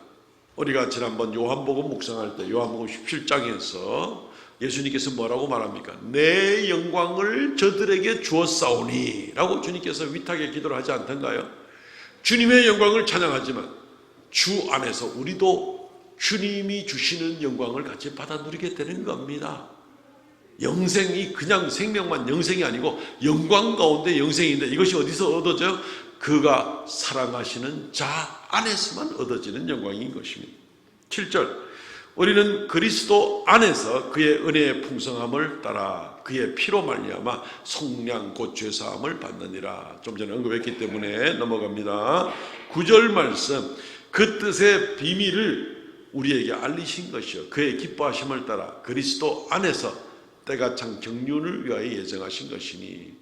우리가 지난번 요한복음 묵상할 때 요한복음 17장에서 예수님께서 뭐라고 말합니까? 내 영광을 저들에게 주었사오니 라고 주님께서 위탁의 기도를 하지 않던가요? 주님의 영광을 찬양하지만 주 안에서 우리도 주님이 주시는 영광을 같이 받아 누리게 되는 겁니다. 영생이 그냥 생명만 영생이 아니고 영광 가운데 영생인데, 이것이 어디서 얻어져요? 그가 사랑하시는 자 안에서만 얻어지는 영광인 것입니다. 7절, 우리는 그리스도 안에서 그의 은혜의 풍성함을 따라 그의 피로 말미암아 속량 곧 죄사함을 받느니라. 좀 전에 언급했기 때문에 넘어갑니다. 9절 말씀, 그 뜻의 비밀을 우리에게 알리신 것이요 그의 기뻐하심을 따라 그리스도 안에서 때가 찬 경륜을 위하여 예정하신 것이니,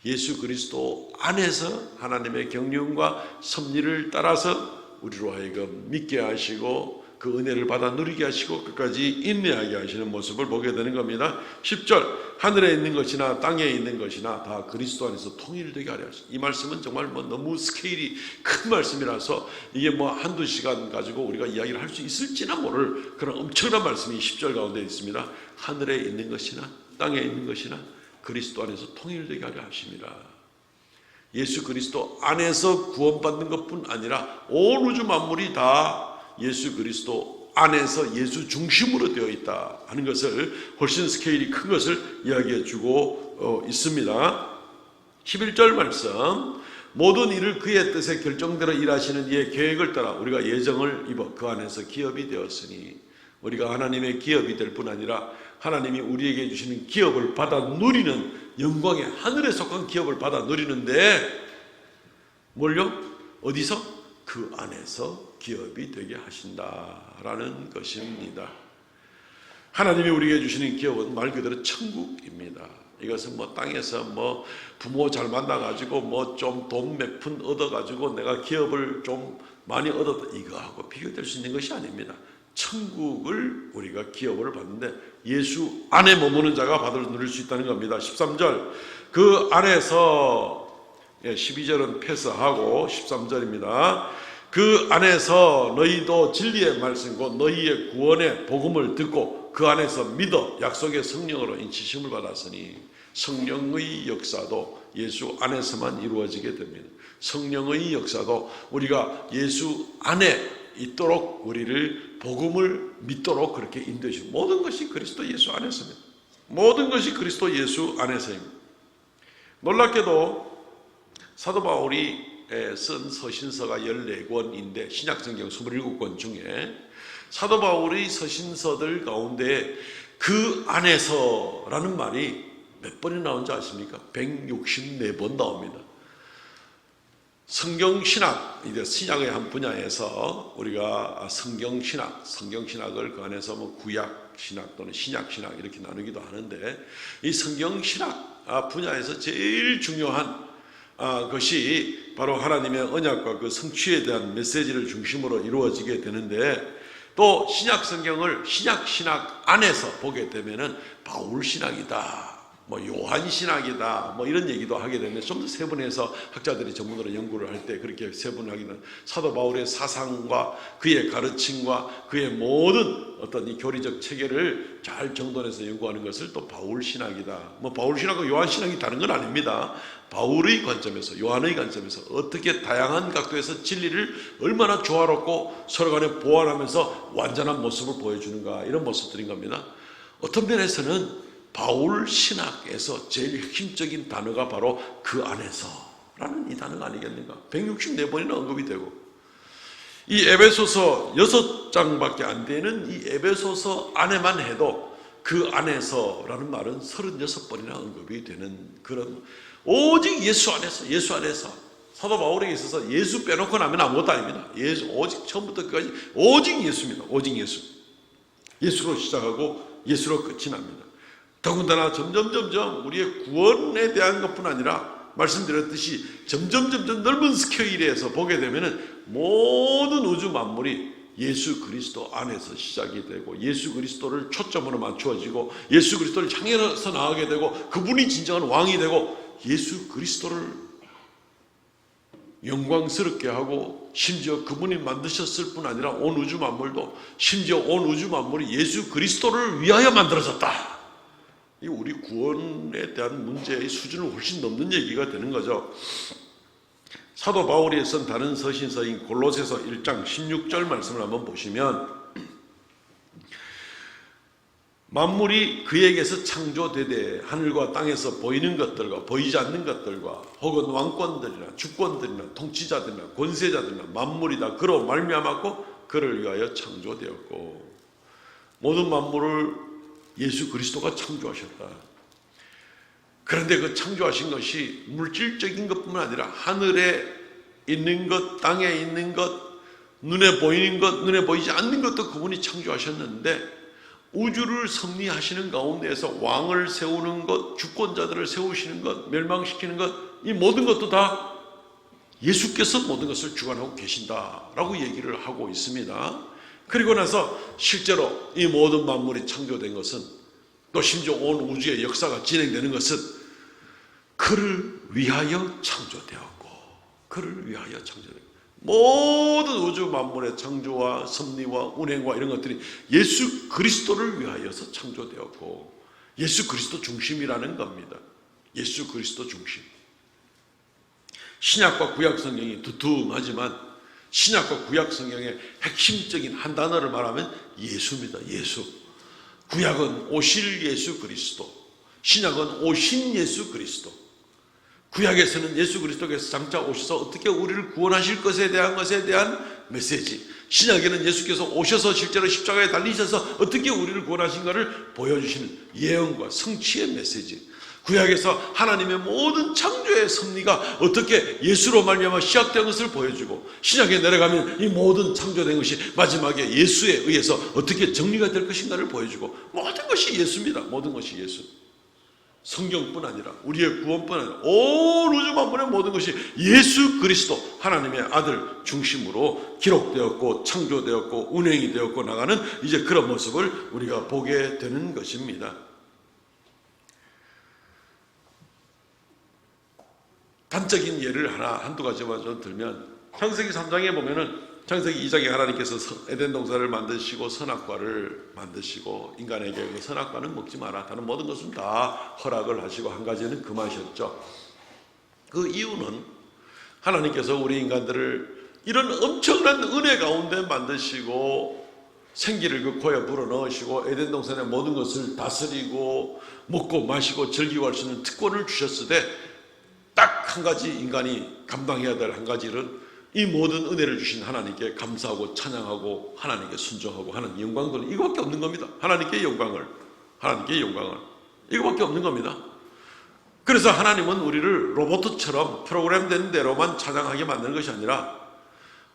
예수 그리스도 안에서 하나님의 경륜과 섭리를 따라서 우리로 하여금 믿게 하시고 그 은혜를 받아 누리게 하시고 끝까지 인내하게 하시는 모습을 보게 되는 겁니다. 10절, 하늘에 있는 것이나 땅에 있는 것이나 다 그리스도 안에서 통일되게 하려 하시니, 이 말씀은 정말 너무 스케일이 큰 말씀이라서 이게 한두 시간 가지고 우리가 이야기를 할 수 있을지나 모를 그런 엄청난 말씀이 10절 가운데 있습니다. 하늘에 있는 것이나 땅에 있는 것이나 그리스도 안에서 통일되게 하려 하십니다. 예수 그리스도 안에서 구원받는 것뿐 아니라 온 우주 만물이 다 예수 그리스도 안에서 예수 중심으로 되어 있다 하는 것을, 훨씬 스케일이 큰 것을 이야기해 주고 있습니다. 11절 말씀, 모든 일을 그의 뜻에 결정대로 일하시는 이의 계획을 따라 우리가 예정을 입어 그 안에서 기업이 되었으니, 우리가 하나님의 기업이 될 뿐 아니라 하나님이 우리에게 주시는 기업을 받아 누리는, 영광의 하늘에 속한 기업을 받아 누리는데 뭘요? 어디서? 그 안에서 기업이 되게 하신다라는 것입니다. 하나님이 우리에게 주시는 기업은 말 그대로 천국입니다. 이것은 땅에서 부모 잘 만나가지고 좀 돈 몇 푼 얻어가지고 내가 기업을 좀 많이 얻었다, 이거하고 비교될 수 있는 것이 아닙니다. 천국을 우리가 기업을 받는데 예수 안에 머무는 자가 받을 누릴 수 있다는 겁니다. 13절, 그 안에서, 12절은 패스하고 13절입니다. 그 안에서 너희도 진리의 말씀 곧 너희의 구원의 복음을 듣고 그 안에서 믿어 약속의 성령으로 인치심을 받았으니, 성령의 역사도 예수 안에서만 이루어지게 됩니다. 성령의 역사도 우리가 예수 안에 있도록 우리를 복음을 믿도록 그렇게 인도해주시고, 모든 것이 그리스도 예수 안에서입니다. 모든 것이 그리스도 예수 안에서입니다. 놀랍게도 사도 바울이 쓴 서신서가 14권인데 신약성경 27권 중에 사도 바울의 서신서들 가운데 그 안에서라는 말이 몇 번이 나온지 아십니까? 164번 나옵니다. 성경신학, 이제 신약의 한 분야에서 우리가 성경신학을 그 안에서 구약신학 또는 신약신학 이렇게 나누기도 하는데, 이 성경신학 분야에서 제일 중요한 것이 바로 하나님의 언약과 그 성취에 대한 메시지를 중심으로 이루어지게 되는데, 또 신약성경을 신약신학 안에서 보게 되면은 바울신학이다, 요한신학이다, 이런 얘기도 하게 되는데, 좀 더 세분해서 학자들이 전문으로 연구를 할 때 그렇게 세분하기는 사도 바울의 사상과 그의 가르침과 그의 모든 어떤 이 교리적 체계를 잘 정돈해서 연구하는 것을 또 바울신학이다. 바울신학과 요한신학이 다른 건 아닙니다. 바울의 관점에서, 요한의 관점에서 어떻게 다양한 각도에서 진리를 얼마나 조화롭고 서로 간에 보완하면서 완전한 모습을 보여주는가, 이런 모습들인 겁니다. 어떤 면에서는 바울 신학에서 제일 핵심적인 단어가 바로 그 안에서 라는 이 단어가 아니겠는가. 164번이나 언급이 되고, 이 에베소서 6장밖에 안 되는 이 에베소서 안에만 해도 그 안에서 라는 말은 36번이나 언급이 되는 그런, 오직 예수 안에서 사도 바울에게 있어서 예수 빼놓고 나면 아무것도 아닙니다. 예수, 오직 처음부터 끝까지 오직 예수입니다. 오직 예수. 예수로 시작하고 예수로 끝이 납니다. 더군다나 점점 우리의 구원에 대한 것뿐 아니라 말씀드렸듯이 점점 넓은 스케일에서 보게 되면은 모든 우주 만물이 예수 그리스도 안에서 시작이 되고, 예수 그리스도를 초점으로 맞추어지고, 예수 그리스도를 향해서 나가게 되고, 그분이 진정한 왕이 되고, 예수 그리스도를 영광스럽게 하고, 심지어 그분이 만드셨을 뿐 아니라 온 우주 만물도, 심지어 온 우주 만물이 예수 그리스도를 위하여 만들어졌다. 이 우리 구원에 대한 문제의 수준을 훨씬 넘는 얘기가 되는 거죠. 사도 바울이 쓴 다른 서신서인 골로새서 1장 16절 말씀을 한번 보시면, 만물이 그에게서 창조되되 하늘과 땅에서 보이는 것들과 보이지 않는 것들과 혹은 왕권들이나 주권들이나 통치자들이나 권세자들이나 만물이 다 그로 말미암았고 그를 위하여 창조되었고, 모든 만물을 예수 그리스도가 창조하셨다. 그런데 그 창조하신 것이 물질적인 것뿐만 아니라 하늘에 있는 것, 땅에 있는 것, 눈에 보이는 것, 눈에 보이지 않는 것도 그분이 창조하셨는데 우주를 섭리하시는 가운데에서 왕을 세우는 것, 주권자들을 세우시는 것, 멸망시키는 것, 이 모든 것도 다 예수께서 모든 것을 주관하고 계신다라고 얘기를 하고 있습니다. 그리고 나서 실제로 이 모든 만물이 창조된 것은, 또 심지어 온 우주의 역사가 진행되는 것은 그를 위하여 창조되었고, 그를 위하여 창조되었고, 모든 우주 만물의 창조와 섭리와 운행과 이런 것들이 예수 그리스도를 위하여서 창조되었고, 예수 그리스도 중심이라는 겁니다. 예수 그리스도 중심. 신약과 구약 성경이 두툼하지만 신약과 구약 성경의 핵심적인 한 단어를 말하면 예수입니다. 예수. 구약은 오실 예수 그리스도, 신약은 오신 예수 그리스도. 구약에서는 예수 그리스도께서 장차 오셔서 어떻게 우리를 구원하실 것에 대한 메시지, 신약에는 예수께서 오셔서 실제로 십자가에 달리셔서 어떻게 우리를 구원하신가를 보여주시는 예언과 성취의 메시지. 구약에서 하나님의 모든 창조의 섭리가 어떻게 예수로 말미암아 시작된 것을 보여주고, 신약에 내려가면 이 모든 창조된 것이 마지막에 예수에 의해서 어떻게 정리가 될 것인가를 보여주고, 모든 것이 예수입니다. 모든 것이 예수. 성경뿐 아니라 우리의 구원뿐 아니라 온 우주 만물의 모든 것이 예수 그리스도 하나님의 아들 중심으로 기록되었고 창조되었고 운행이 되었고 나가는 이제 그런 모습을 우리가 보게 되는 것입니다. 단적인 예를 한두 가지만 좀 들면, 창세기 3장에 보면은, 창세기 2장에 하나님께서 에덴 동산을 만드시고 선악과를 만드시고 인간에게 그 선악과는 먹지 마라, 다른 모든 것은 다 허락을 하시고 한 가지는 금하셨죠. 그 이유는 하나님께서 우리 인간들을 이런 엄청난 은혜 가운데 만드시고 생기를 그 코에 불어넣으시고 에덴 동산의 모든 것을 다스리고 먹고 마시고 즐기고 할 수 있는 특권을 주셨을 때 딱 한 가지 인간이 감당해야 될 한 가지 일은 이 모든 은혜를 주신 하나님께 감사하고 찬양하고 하나님께 순종하고 하는 영광들, 이거밖에 없는 겁니다. 하나님께 영광을 이거밖에 없는 겁니다. 그래서 하나님은 우리를 로봇처럼 프로그램된 대로만 찬양하게 만드는 것이 아니라,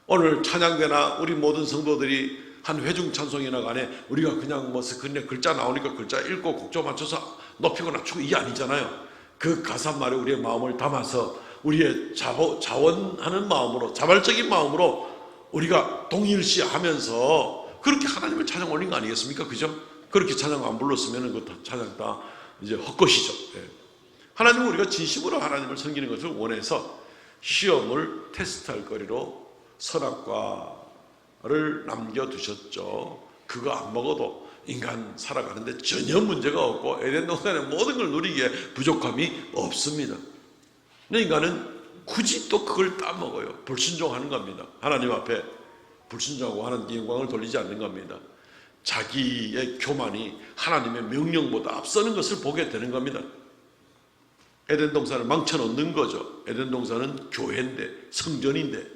오늘 찬양대나 우리 모든 성도들이 한 회중 찬송이나 간에 우리가 그냥 뭐 스크린에 글자 나오니까 글자 읽고 곡조 맞춰서 높이고 낮추고 이게 아니잖아요. 그 가사말에 우리의 마음을 담아서 우리의 자원하는 마음으로, 자발적인 마음으로 우리가 동일시하면서 그렇게 하나님을 찬양 올린 거 아니겠습니까? 그죠? 그렇게 찬양 안 불렀으면 그 찬양 다 이제 헛것이죠. 하나님은 우리가 진심으로 하나님을 섬기는 것을 원해서 시험을 테스트할 거리로 선악과를 남겨두셨죠. 그거 안 먹어도 인간 살아가는데 전혀 문제가 없고 에덴 동산의 모든 걸 누리기에 부족함이 없습니다. 근데 인간은 굳이 또 그걸 따먹어요. 불순종하는 겁니다. 하나님 앞에 불순종하고 하나님께 영광을 돌리지 않는 겁니다. 자기의 교만이 하나님의 명령보다 앞서는 것을 보게 되는 겁니다. 에덴 동산을 망쳐놓는 거죠. 에덴 동산은 교회인데, 성전인데,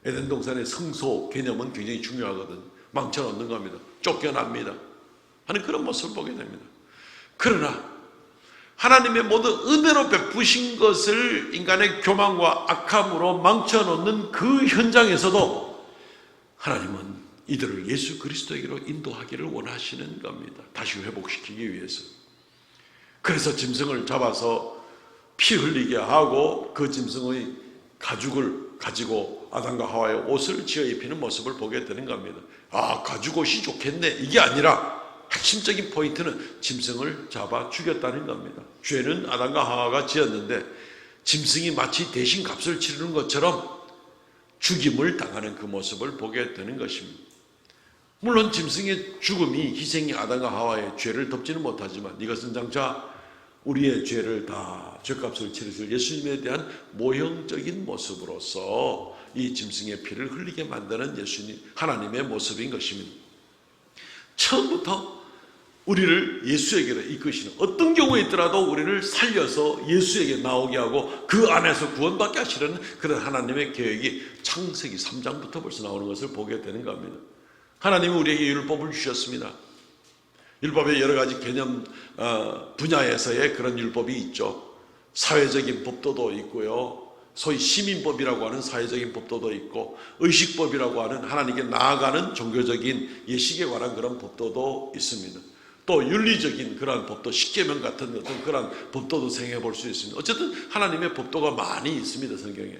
에덴 동산의 성소 개념은 굉장히 중요하거든. 망쳐놓는 겁니다. 쫓겨납니다. 하는 그런 모습을 보게 됩니다. 그러나 하나님의 모든 은혜로 베푸신 것을 인간의 교만과 악함으로 망쳐놓는 그 현장에서도 하나님은 이들을 예수 그리스도에게로 인도하기를 원하시는 겁니다. 다시 회복시키기 위해서. 그래서 짐승을 잡아서 피 흘리게 하고 그 짐승의 가죽을 가지고 아담과 하와의 옷을 지어 입히는 모습을 보게 되는 겁니다. 아, 가죽 옷이 좋겠네, 이게 아니라 핵심적인 포인트는 짐승을 잡아 죽였다는 겁니다. 죄는 아담과 하와가 지었는데 짐승이 마치 대신 값을 치르는 것처럼 죽임을 당하는 그 모습을 보게 되는 것입니다. 물론 짐승의 죽음이, 희생이 아담과 하와의 죄를 덮지는 못하지만 이것은 장차 우리의 죄를 다 죄값을 치르실 예수님에 대한 모형적인 모습으로서 이 짐승의 피를 흘리게 만드는 예수님, 하나님의 모습인 것입니다. 처음부터 우리를 예수에게로 이끄시는, 어떤 경우에 있더라도 우리를 살려서 예수에게 나오게 하고 그 안에서 구원받게 하시려는 그런 하나님의 계획이 창세기 3장부터 벌써 나오는 것을 보게 되는 겁니다. 하나님은 우리에게 율법을 주셨습니다. 율법의 여러 가지 개념 분야에서의 그런 율법이 있죠. 사회적인 법도도 있고요. 소위 시민법이라고 하는 사회적인 법도도 있고, 의식법이라고 하는 하나님께 나아가는 종교적인 예식에 관한 그런 법도도 있습니다. 또 윤리적인 그러한 법도, 십계명 같은 어떤 그러한 법도도 생각해 볼 수 있습니다. 어쨌든 하나님의 법도가 많이 있습니다. 성경에.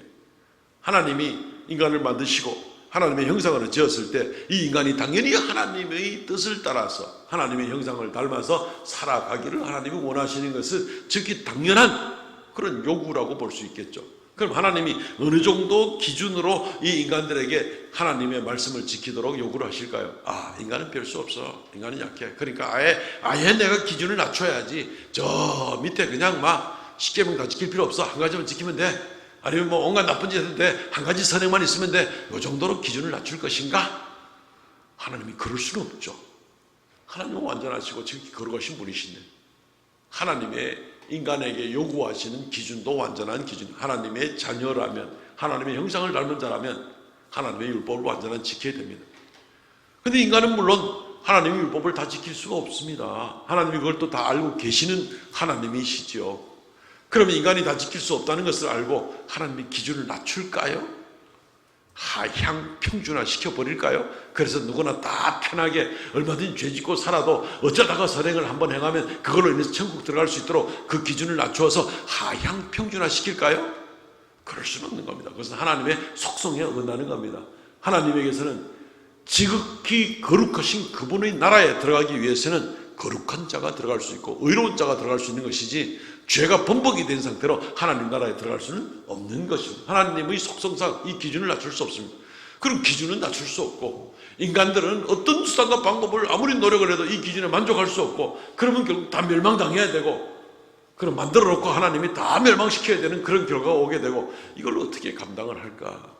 하나님이 인간을 만드시고 하나님의 형상으로 지었을 때 이 인간이 당연히 하나님의 뜻을 따라서 하나님의 형상을 닮아서 살아가기를 하나님이 원하시는 것은 즉히 당연한 그런 요구라고 볼 수 있겠죠. 그럼 하나님이 어느 정도 기준으로 이 인간들에게 하나님의 말씀을 지키도록 요구를 하실까요? 인간은 별 수 없어. 인간은 약해. 그러니까 아예 내가 기준을 낮춰야지. 저 밑에 그냥 막 십계명 다 지킬 필요 없어. 한 가지만 지키면 돼. 아니면 뭐 온갖 나쁜 짓 해도 돼. 한 가지 선행만 있으면 돼. 이 정도로 기준을 낮출 것인가? 하나님이 그럴 수는 없죠. 하나님은 완전하시고 지금 거룩하신 분이신데, 하나님의 인간에게 요구하시는 기준도 완전한 기준, 하나님의 자녀라면, 하나님의 형상을 닮은 자라면 하나님의 율법을 완전히 지켜야 됩니다. 그런데 인간은 물론 하나님의 율법을 다 지킬 수가 없습니다. 하나님이 그걸 또 다 알고 계시는 하나님이시죠. 그러면 인간이 다 지킬 수 없다는 것을 알고 하나님의 기준을 낮출까요? 하향 평준화 시켜버릴까요? 그래서 누구나 다 편하게 얼마든지 죄 짓고 살아도 어쩌다가 선행을 한번 행하면 그걸로 인해서 천국 들어갈 수 있도록 그 기준을 낮추어서 하향 평준화 시킬까요? 그럴 수는 없는 겁니다. 그것은 하나님의 속성에 어긋나는 겁니다. 하나님에게서는 지극히 거룩하신 그분의 나라에 들어가기 위해서는 거룩한 자가 들어갈 수 있고 의로운 자가 들어갈 수 있는 것이지, 죄가 번복이 된 상태로 하나님 나라에 들어갈 수는 없는 것입니다. 하나님의 속성상 이 기준을 낮출 수 없습니다. 그럼 기준은 낮출 수 없고, 인간들은 어떤 수단과 방법을 아무리 노력을 해도 이 기준에 만족할 수 없고, 그러면 결국 다 멸망당해야 되고, 그럼 만들어 놓고 하나님이 다 멸망시켜야 되는 그런 결과가 오게 되고, 이걸 어떻게 감당을 할까?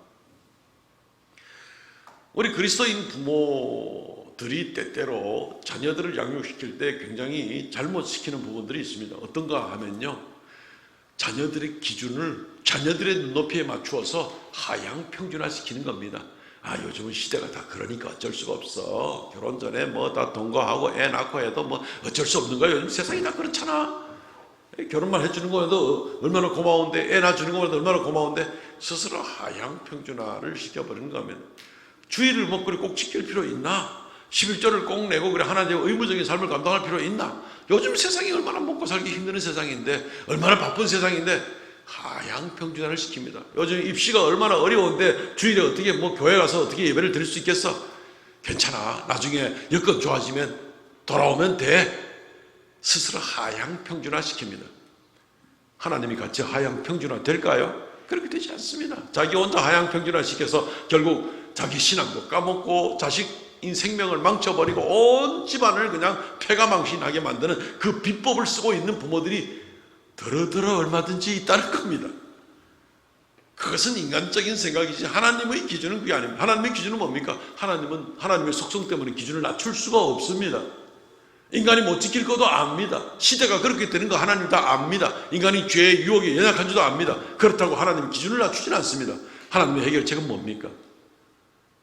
우리 그리스도인 부모들이 때때로 자녀들을 양육시킬 때 굉장히 잘못시키는 부분들이 있습니다. 어떤가 하면요, 자녀들의 기준을 자녀들의 눈높이에 맞추어서 하향 평준화시키는 겁니다. 요즘은 시대가 다 그러니까 어쩔 수가 없어. 결혼 전에 뭐 다 동거하고 애 낳고 해도 뭐 어쩔 수 없는 거야. 요즘 세상이 다 그렇잖아. 결혼만 해주는 거에도 얼마나 고마운데, 애 낳아주는 거에도 얼마나 고마운데, 스스로 하향 평준화를 시켜버리는 겁니다. 주의를 뭐 그리 꼭 지킬 필요 있나? 11조를 꼭 내고 그래 하나님의 의무적인 삶을 감당할 필요 있나? 요즘 세상이 얼마나 먹고 살기 힘든 세상인데, 얼마나 바쁜 세상인데 하향 평준화를 시킵니다. 요즘 입시가 얼마나 어려운데 주일에 어떻게 뭐 교회 가서 어떻게 예배를 드릴 수 있겠어? 괜찮아. 나중에 여건 좋아지면 돌아오면 돼. 스스로 하향 평준화 시킵니다. 하나님이 같이 하향 평준화 될까요? 그렇게 되지 않습니다. 자기 혼자 하향 평준화 시켜서 결국 자기 신앙도 까먹고 자식인 생명을 망쳐버리고 온 집안을 그냥 폐가망신하게 만드는 그 비법을 쓰고 있는 부모들이 더러더러 얼마든지 있다는 겁니다. 그것은 인간적인 생각이지 하나님의 기준은 그게 아닙니다. 하나님의 기준은 뭡니까? 하나님은 하나님의 속성 때문에 기준을 낮출 수가 없습니다. 인간이 못 지킬 것도 압니다. 시대가 그렇게 되는 거 하나님 다 압니다. 인간이 죄의 유혹에 연약한 줄도 압니다. 그렇다고 하나님 기준을 낮추지는 않습니다. 하나님의 해결책은 뭡니까?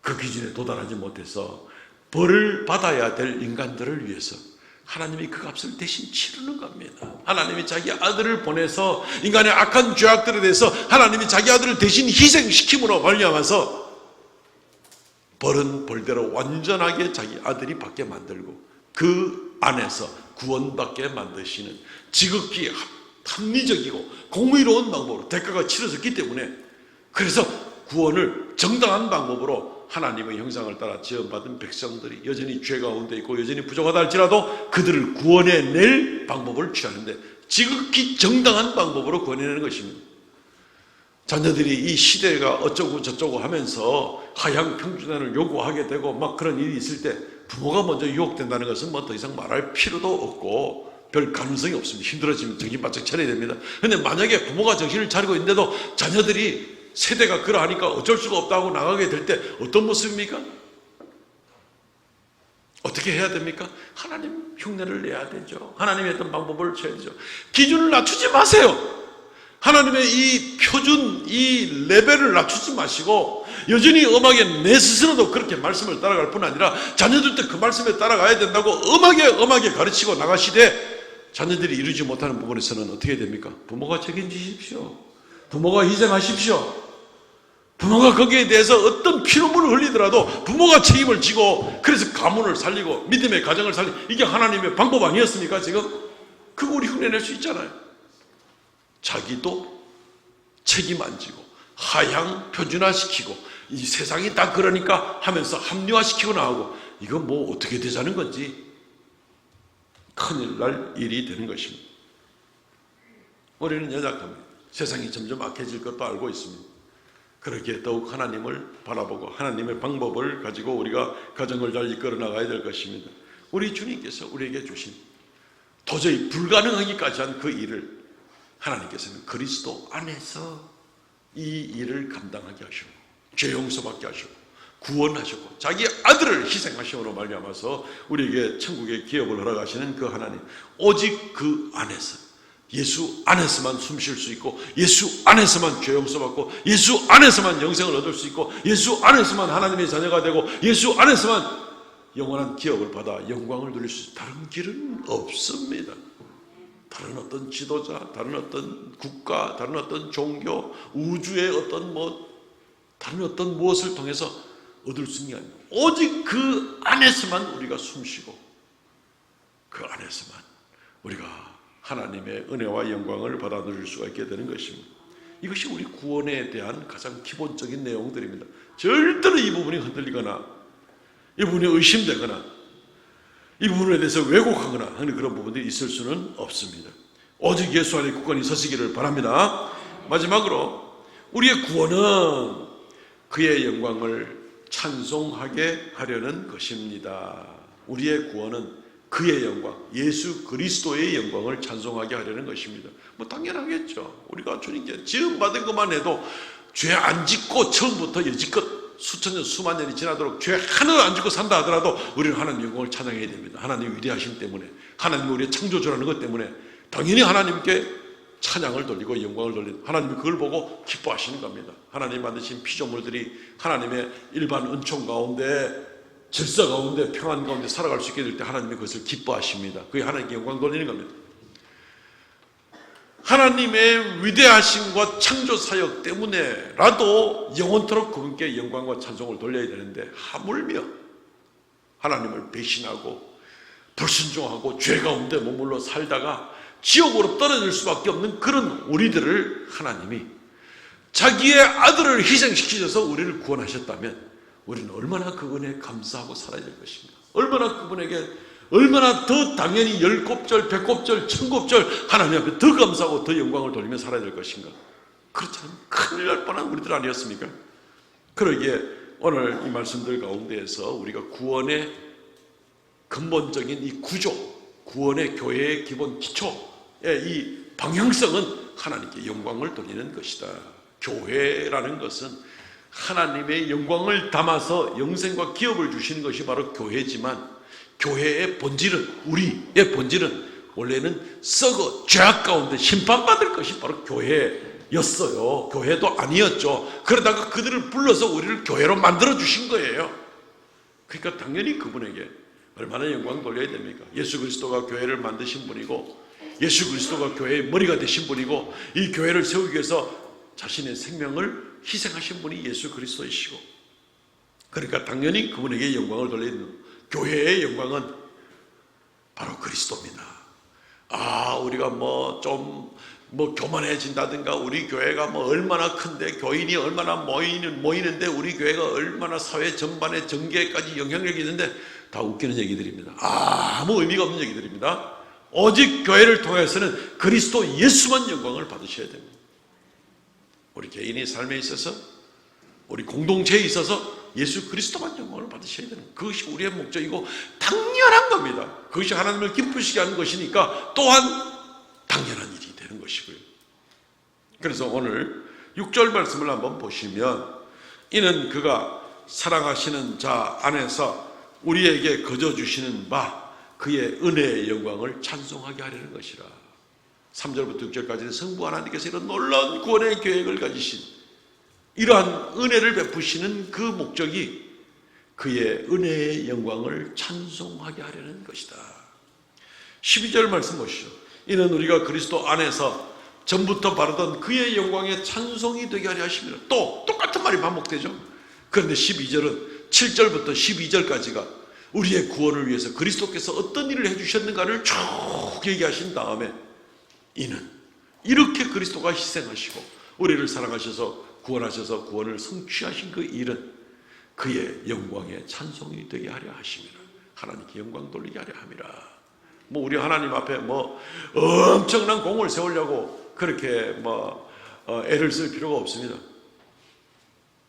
그 기준에 도달하지 못해서 벌을 받아야 될 인간들을 위해서 하나님이 그 값을 대신 치르는 겁니다. 하나님이 자기 아들을 보내서 인간의 악한 죄악들에 대해서 하나님이 자기 아들을 대신 희생시킴으로 말미암아서 벌은 벌대로 완전하게 자기 아들이 받게 만들고 그 안에서 구원받게 만드시는 지극히 합리적이고 공의로운 방법으로 대가가 치러졌기 때문에, 그래서 구원을 정당한 방법으로 하나님의 형상을 따라 지원받은 백성들이 여전히 죄 가운데 있고 여전히 부족하다 할지라도 그들을 구원해낼 방법을 취하는데 지극히 정당한 방법으로 구원해내는 것입니다. 자녀들이 이 시대가 어쩌고 저쩌고 하면서 하향 평준화를 요구하게 되고 막 그런 일이 있을 때 부모가 먼저 유혹된다는 것은 뭐 더 이상 말할 필요도 없고 별 가능성이 없습니다. 힘들어지면 정신 바짝 차려야 됩니다. 그런데 만약에 부모가 정신을 차리고 있는데도 자녀들이 세대가 그러하니까 어쩔 수가 없다고 나가게 될 때 어떤 모습입니까? 어떻게 해야 됩니까? 하나님 흉내를 내야 되죠. 하나님의 어떤 방법을 쳐야 되죠. 기준을 낮추지 마세요. 하나님의 이 표준, 이 레벨을 낮추지 마시고 여전히 엄하게 내 스스로도 그렇게 말씀을 따라갈 뿐 아니라 자녀들도 그 말씀에 따라가야 된다고 엄하게 가르치고 나가시되 자녀들이 이루지 못하는 부분에서는 어떻게 됩니까? 부모가 책임지십시오. 부모가 희생하십시오. 부모가 거기에 대해서 어떤 피눈물을 흘리더라도 부모가 책임을 지고 그래서 가문을 살리고 믿음의 가정을 살리고 이게 하나님의 방법 아니었습니까? 지금 그거 우리 흉내낼 수 있잖아요. 자기도 책임 안 지고 하향 표준화시키고 이 세상이 다 그러니까 하면서 합리화시키고 나오고 이건 뭐 어떻게 되자는 건지 큰일 날 일이 되는 것입니다. 우리는 연약합니다. 세상이 점점 악해질 것도 알고 있습니다. 그렇게 더욱 하나님을 바라보고 하나님의 방법을 가지고 우리가 가정을 잘 이끌어 나가야 될 것입니다. 우리 주님께서 우리에게 주신 도저히 불가능하기까지 한 그 일을 하나님께서는 그리스도 안에서 이 일을 감당하게 하시고 죄 용서받게 하시고 구원하시고 자기 아들을 희생하심으로 말미암아서 우리에게 천국의 기업을 허락하시는 그 하나님, 오직 그 안에서 예수 안에서만 숨 쉴 수 있고 예수 안에서만 죄 용서받고 예수 안에서만 영생을 얻을 수 있고 예수 안에서만 하나님의 자녀가 되고 예수 안에서만 영원한 기업을 받아 영광을 누릴 수 있는 다른 길은 없습니다. 다른 어떤 지도자, 다른 어떤 국가, 다른 어떤 종교, 우주의 어떤 다른 어떤 무엇을 통해서 얻을 수 있는 게 아닙니다. 오직 그 안에서만 우리가 숨쉬고 그 안에서만 우리가 하나님의 은혜와 영광을 받아 누릴 수가 있게 되는 것입니다. 이것이 우리 구원에 대한 가장 기본적인 내용들입니다. 절대로 이 부분이 흔들리거나 이 부분이 의심되거나 이 부분에 대해서 왜곡하거나 하는 그런 부분들이 있을 수는 없습니다. 오직 예수 안에 굳건히 서시기를 바랍니다. 마지막으로 우리의 구원은 그의 영광을 찬송하게 하려는 것입니다. 우리의 구원은 그의 영광, 예수 그리스도의 영광을 찬송하게 하려는 것입니다. 당연하겠죠. 우리가 주님께 지음 받은 것만 해도 죄 안 짓고 처음부터 여지껏 수천 년, 수만 년이 지나도록 죄 하나도 안 짓고 산다 하더라도 우리는 하나님의 영광을 찬양해야 됩니다. 하나님의 위대하심 때문에, 하나님이 우리의 창조주라는 것 때문에 당연히 하나님께 찬양을 돌리고 영광을 돌리는, 하나님이 그걸 보고 기뻐하시는 겁니다. 하나님 만드신 피조물들이 하나님의 일반 은총 가운데, 질서 가운데, 평안 가운데 살아갈 수 있게 될 때 하나님이 그것을 기뻐하십니다. 그게 하나님께 영광 돌리는 겁니다. 하나님의 위대하심과 창조 사역 때문에라도 영원토록 그분께 영광과 찬송을 돌려야 되는데 하물며 하나님을 배신하고 불순종하고 죄 가운데 머물러 살다가 지옥으로 떨어질 수밖에 없는 그런 우리들을 하나님이 자기의 아들을 희생시키셔서 우리를 구원하셨다면 우리는 얼마나 그 은혜에 감사하고 살아야 될 것인가. 얼마나 그분에게 얼마나 더 당연히 10곱절, 100곱절, 1000곱절 하나님 앞에 더 감사하고 더 영광을 돌리며 살아야 될 것인가. 그렇지 않으면 큰일 날 뻔한 우리들 아니었습니까? 그러기에 오늘 이 말씀들 가운데에서 우리가 구원의 근본적인 이 구조, 구원의 교회의 기본 기초의 이 방향성은 하나님께 영광을 돌리는 것이다. 교회라는 것은 하나님의 영광을 담아서 영생과 기업을 주시는 것이 바로 교회지만 교회의 본질은, 우리의 본질은 원래는 썩어 죄악 가운데 심판받을 것이 바로 교회였어요. 교회도 아니었죠. 그러다가 그들을 불러서 우리를 교회로 만들어 주신 거예요. 그러니까 당연히 그분에게 얼마나 영광 돌려야 됩니까? 예수 그리스도가 교회를 만드신 분이고 예수 그리스도가 교회의 머리가 되신 분이고 이 교회를 세우기 위해서 자신의 생명을 희생하신 분이 예수 그리스도이시고, 그러니까 당연히 그분에게 영광을 돌려야 됩니다. 교회의 영광은 바로 그리스도입니다. 우리가 교만해진다든가 우리 교회가 얼마나 큰데 교인이 얼마나 모이는데 우리 교회가 얼마나 사회 전반의 전개까지 영향력이 있는데 다 웃기는 얘기들입니다. 아무 의미가 없는 얘기들입니다. 오직 교회를 통해서는 그리스도 예수만 영광을 받으셔야 됩니다. 우리 개인의 삶에 있어서 우리 공동체에 있어서 예수 그리스도만 영광을 받으셔야 되는, 그것이 우리의 목적이고 당연한 겁니다. 그것이 하나님을 기쁘시게 하는 것이니까 또한 당연한 일이 되는 것이고요. 그래서 오늘 6절 말씀을 한번 보시면 이는 그가 사랑하시는 자 안에서 우리에게 거저 주시는 바 그의 은혜의 영광을 찬송하게 하려는 것이라. 3절부터 6절까지는 성부 하나님께서 이런 놀라운 구원의 계획을 가지신 이러한 은혜를 베푸시는 그 목적이 그의 은혜의 영광을 찬송하게 하려는 것이다. 12절 말씀 보시죠. 이는 우리가 그리스도 안에서 전부터 바르던 그의 영광의 찬송이 되게 하려 하십니다. 또 똑같은 말이 반복되죠. 그런데 12절은 7절부터 12절까지가 우리의 구원을 위해서 그리스도께서 어떤 일을 해주셨는가를 쭉 얘기하신 다음에 이는 이렇게 그리스도가 희생하시고 우리를 사랑하셔서 구원하셔서 구원을 성취하신 그 일은 그의 영광의 찬송이 되게 하려 하심이라. 하나님께 영광 돌리게 하려 함이라. 우리 하나님 앞에 엄청난 공을 세우려고 그렇게 애를 쓸 필요가 없습니다.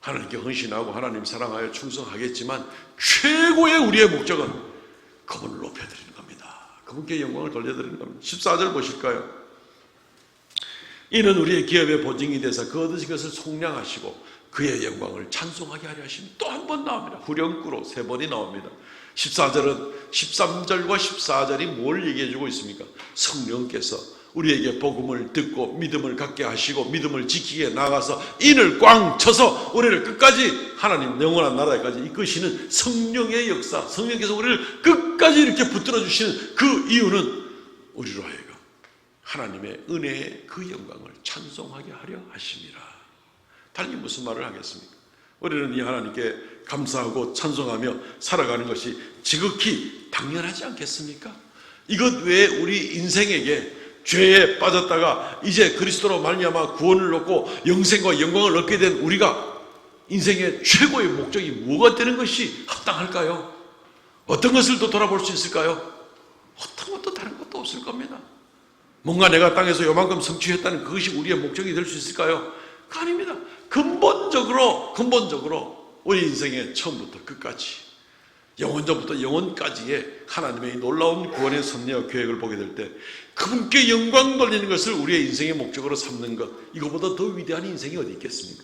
하나님께 헌신하고 하나님 사랑하여 충성하겠지만 최고의 우리의 목적은 그분을 높여드리는 겁니다. 그분께 영광을 돌려드리는 겁니다. 14절 보실까요? 이는 우리의 기업의 보증이 돼서 그 얻으신 것을 속량하시고 그의 영광을 찬송하게 하려 하시면 또 한 번 나옵니다. 후렴구로 3번이 나옵니다. 14절은 13절과 14절이 뭘 얘기해 주고 있습니까? 성령께서 우리에게 복음을 듣고 믿음을 갖게 하시고 믿음을 지키게 나가서 인을 꽝 쳐서 우리를 끝까지 하나님 영원한 나라에까지 이끄시는 성령의 역사, 성령께서 우리를 끝까지 이렇게 붙들어 주시는 그 이유는 우리로 하여금 하나님의 은혜의 그 영광을 찬송하게 하려 하심이라. 달리 무슨 말을 하겠습니까? 우리는 이 하나님께 감사하고 찬송하며 살아가는 것이 지극히 당연하지 않겠습니까? 이것 외에 우리 인생에게 죄에 빠졌다가 이제 그리스도로 말미암아 구원을 얻고 영생과 영광을 얻게 된 우리가 인생의 최고의 목적이 뭐가 되는 것이 합당할까요? 어떤 것을 더 돌아볼 수 있을까요? 어떤 것도 다른 것도 없을 겁니다. 뭔가 내가 땅에서 요만큼 성취했다는 그것이 우리의 목적이 될 수 있을까요? 그거 아닙니다. 근본적으로 우리 인생의 처음부터 끝까지 영원전부터 영원까지의 하나님의 놀라운 구원의 섭리와 계획을 보게 될 때 그분께 영광 돌리는 것을 우리의 인생의 목적으로 삼는 것, 이거보다 더 위대한 인생이 어디 있겠습니까?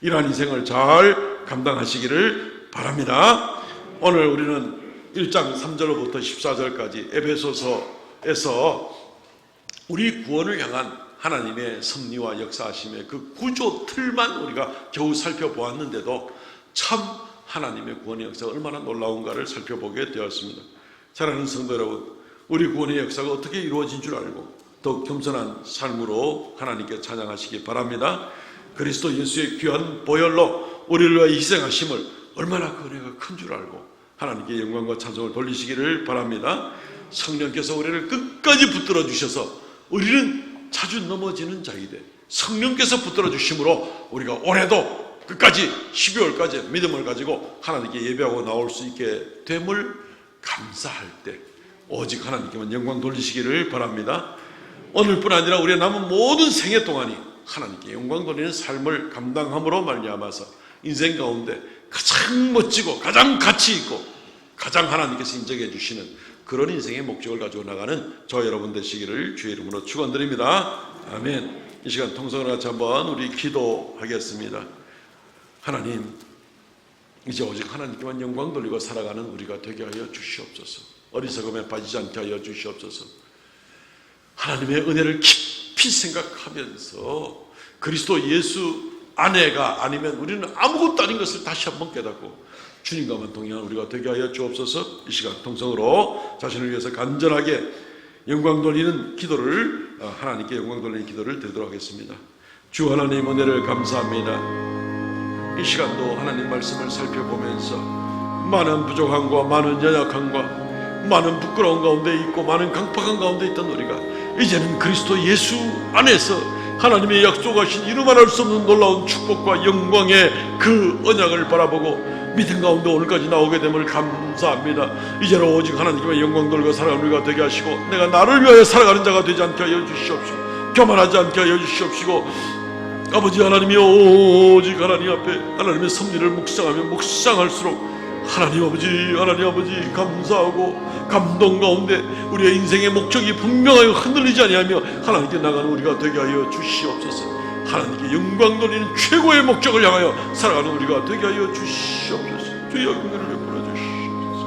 이러한 인생을 잘 감당하시기를 바랍니다. 오늘 우리는 1장 3절부터 14절까지 에베소서에서 우리 구원을 향한 하나님의 섭리와 역사하심의 그 구조 틀만 우리가 겨우 살펴보았는데도 참 하나님의 구원의 역사가 얼마나 놀라운가를 살펴보게 되었습니다. 사랑하는 성도 여러분, 우리 구원의 역사가 어떻게 이루어진 줄 알고 더욱 겸손한 삶으로 하나님께 찬양하시기 바랍니다. 그리스도 예수의 귀한 보혈로 우리를 위하여 희생하심을 얼마나 그 은혜가 큰 줄 알고 하나님께 영광과 찬송을 돌리시기를 바랍니다. 성령께서 우리를 끝까지 붙들어 주셔서 우리는 자주 넘어지는 자이되 성령께서 붙들어 주심으로 우리가 올해도 끝까지 12월까지 믿음을 가지고 하나님께 예배하고 나올 수 있게 됨을 감사할 때 오직 하나님께만 영광 돌리시기를 바랍니다. 오늘뿐 아니라 우리의 남은 모든 생애 동안이 하나님께 영광 돌리는 삶을 감당함으로 말미암아서 인생 가운데 가장 멋지고 가장 가치 있고 가장 하나님께서 인정해 주시는 그런 인생의 목적을 가지고 나가는 저 여러분 되시기를 주의 이름으로 축원드립니다. 아멘. 이 시간 통성을 같이 한번 우리 기도하겠습니다. 하나님, 이제 오직 하나님께만 영광 돌리고 살아가는 우리가 되게 하여 주시옵소서. 어리석음에 빠지지 않게 하여 주시옵소서. 하나님의 은혜를 깊이 생각하면서 그리스도 예수 안에가 아니면 우리는 아무것도 아닌 것을 다시 한번 깨닫고 주님과만 동행한 우리가 되게 하여 주옵소서. 이 시간 통성으로 자신을 위해서 간절하게 영광 돌리는 기도를 하나님께 영광 돌리는 기도를 드리도록 하겠습니다. 주 하나님 은혜를 감사합니다. 이 시간도 하나님 말씀을 살펴보면서 많은 부족함과 많은 연약함과 많은 부끄러운 가운데 있고 많은 강팍한 가운데 있던 우리가 이제는 그리스도 예수 안에서 하나님의 약속하신 이루말할 수 없는 놀라운 축복과 영광의 그 언약을 바라보고 믿음 가운데 오늘까지 나오게 됨을 감사합니다. 이제는 오직 하나님께 영광 돌고 살아가는 우리가 되게 하시고 내가 나를 위하여 살아가는 자가 되지 않게 하여 주시옵시고 교만하지 않게 하여 주시옵시고 아버지 하나님이 오직 하나님 앞에 하나님의 섭리를 묵상하며 묵상할수록 하나님 아버지 감사하고 감동 가운데 우리의 인생의 목적이 분명하게 흔들리지 아니하며 하나님께 나가는 우리가 되게 하여 주시옵소서. 하나님께 영광 돌리는 최고의 목적을 향하여 살아가는 우리가 되게 하여 주시옵소서. 주의 은혜를 베풀어 주시옵소서.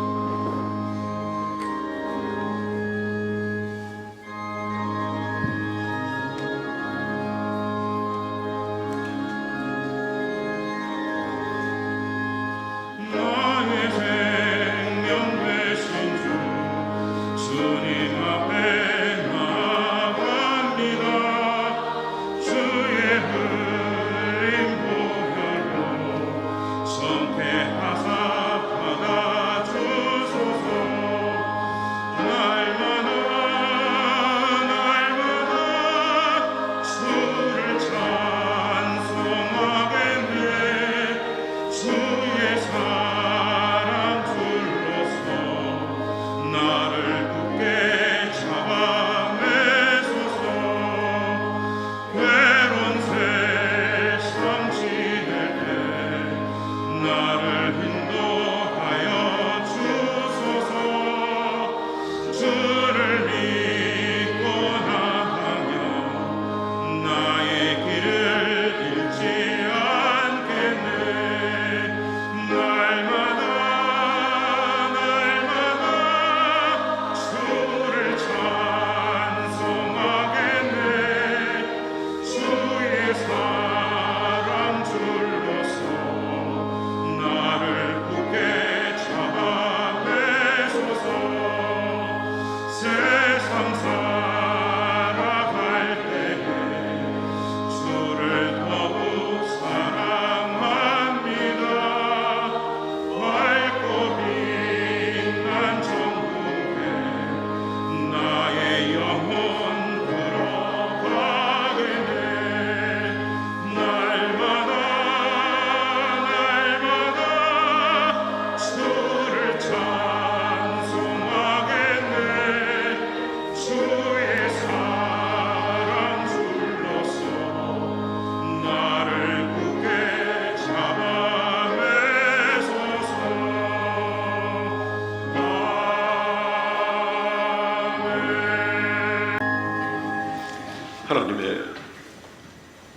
하나님의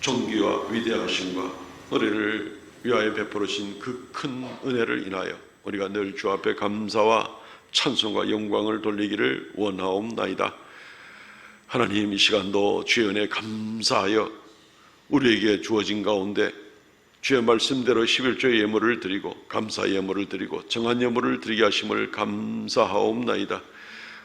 존귀와 위대하심과 은혜를 위하여 베풀으신 그 큰 은혜를 인하여 우리가 늘 주 앞에 감사와 찬송과 영광을 돌리기를 원하옵나이다. 하나님, 이 시간도 주의 은혜 감사하여 우리에게 주어진 가운데 주의 말씀대로 11조의 예물을 드리고 감사 예물을 드리고 정한 예물을 드리게 하심을 감사하옵나이다.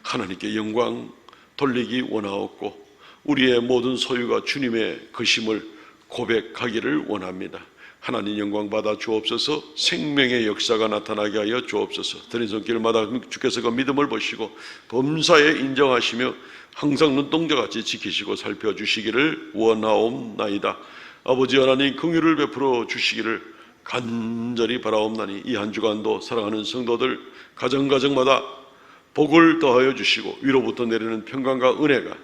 하나님께 영광 돌리기 원하옵고 우리의 모든 소유가 주님의 것임을 고백하기를 원합니다. 하나님 영광 받아 주옵소서. 생명의 역사가 나타나게 하여 주옵소서. 드린 손길마다 주께서 그 믿음을 보시고 범사에 인정하시며 항상 눈동자같이 지키시고 살펴주시기를 원하옵나이다. 아버지 하나님, 긍휼을 베풀어 주시기를 간절히 바라옵나니 이 한 주간도 사랑하는 성도들 가정가정마다 복을 더하여 주시고 위로부터 내리는 평강과 은혜가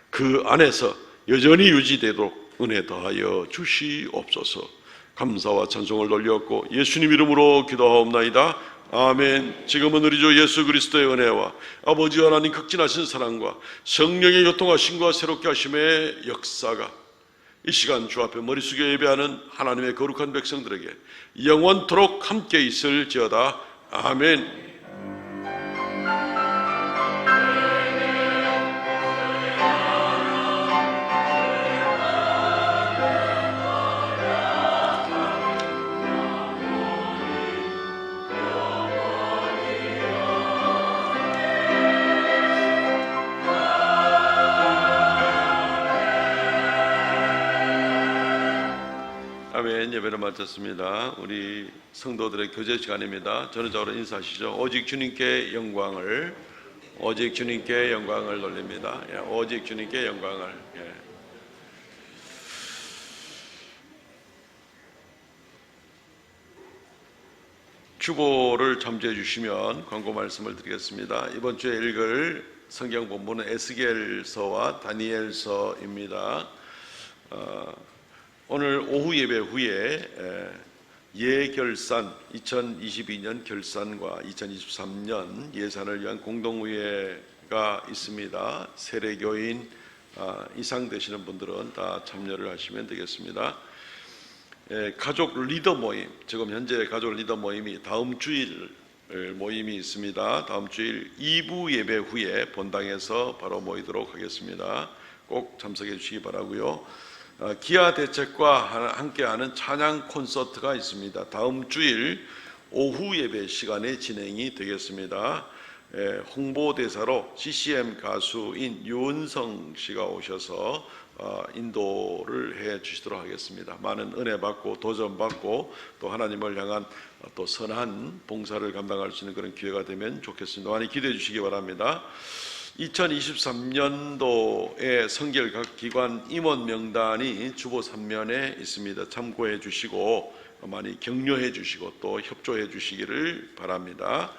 그 안에서 여전히 유지되도록 은혜 더하여 주시옵소서. 감사와 찬송을 돌렸고 예수님 이름으로 기도하옵나이다. 아멘. 지금은 우리 주 예수 그리스도의 은혜와 아버지 하나님 극진하신 사랑과 성령의 교통하심과 새롭게 하심의 역사가 이 시간 주 앞에 머리 숙여 예배하는 하나님의 거룩한 백성들에게 영원토록 함께 있을지어다. 아멘. 아멘. 예배를 마쳤습니다. 우리 성도들의 교제 시간입니다. 전후적으로 인사하시죠. 오직 주님께 영광을, 오직 주님께 영광을 돌립니다. 오직 주님께 영광을. 주보를 참조해 주시면 광고 말씀을 드리겠습니다. 이번 주에 읽을 성경 본문은 에스겔서와 다니엘서입니다. 오늘 오후 예배 후에 예결산 2022년 결산과 2023년 예산을 위한 공동의회가 있습니다. 세례교인 이상 되시는 분들은 다 참여를 하시면 되겠습니다. 가족 리더 모임, 지금 현재 가족 리더 모임이 다음 주일 모임이 있습니다. 다음 주일 2부 예배 후에 본당에서 바로 모이도록 하겠습니다. 꼭 참석해 주시기 바라고요. 기아 대책과 함께하는 찬양 콘서트가 있습니다. 다음 주일 오후 예배 시간에 진행이 되겠습니다. 홍보대사로 CCM 가수인 유은성 씨가 오셔서 인도를 해 주시도록 하겠습니다. 많은 은혜 받고 도전 받고 또 하나님을 향한 또 선한 봉사를 감당할 수 있는 그런 기회가 되면 좋겠습니다. 많이 기대해 주시기 바랍니다. 2023년도에 성결 각 기관 임원 명단이 주보 3면에 있습니다. 참고해 주시고 많이 격려해 주시고 또 협조해 주시기를 바랍니다.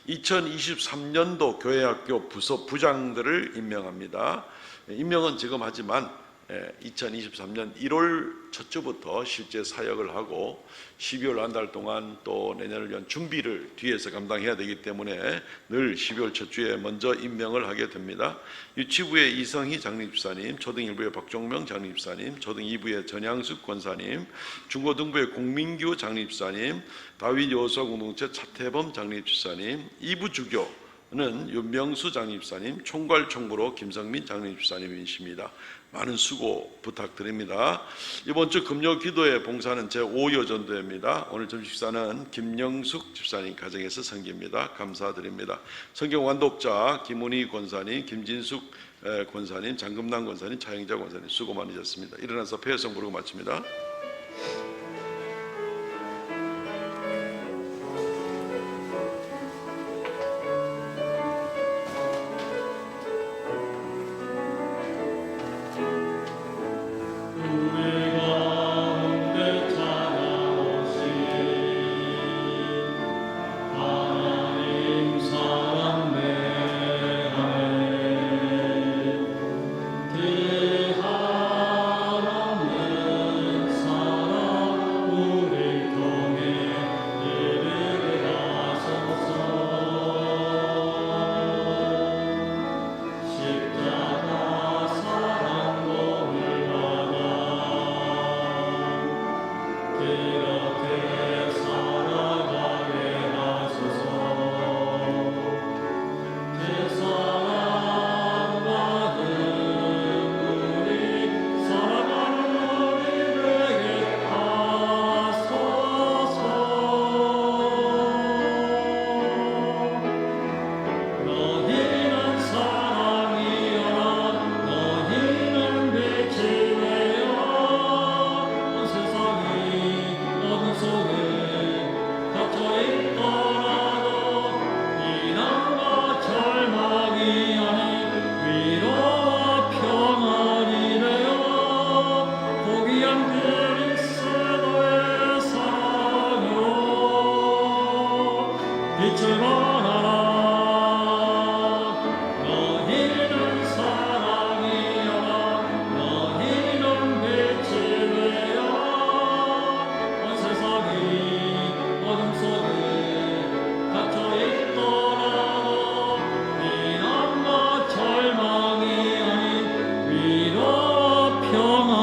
2023년도 교회학교 부서 부장들을 임명합니다. 임명은 지금 하지만 2023년 1월 첫 주부터 실제 사역을 하고 12월 한 달 동안 또 내년을 위한 준비를 뒤에서 감당해야 되기 때문에 늘 12월 첫 주에 먼저 임명을 하게 됩니다. 유치부의 이성희 장립사님, 초등 1부의 박종명 장립사님, 초등 2부의 전향숙 권사님, 중고등부의 공민규 장립사님, 다윗 여호수아 공동체 차태범 장립사님, 2부 주교는 윤명수 장립사님, 총괄 총무로 김성민 장립사님이십니다. 많은 수고 부탁드립니다. 이번 주 금요 기도회 봉사는 제5여전도회입니다. 오늘 점심 식사는 김영숙 집사님 가정에서 섬깁니다. 감사드립니다. 성경 완독자 김은희 권사님, 김진숙 권사님, 장금남 권사님, 차영자 권사님 수고 많으셨습니다. 일어나서 폐회성 부르고 마칩니다. 영원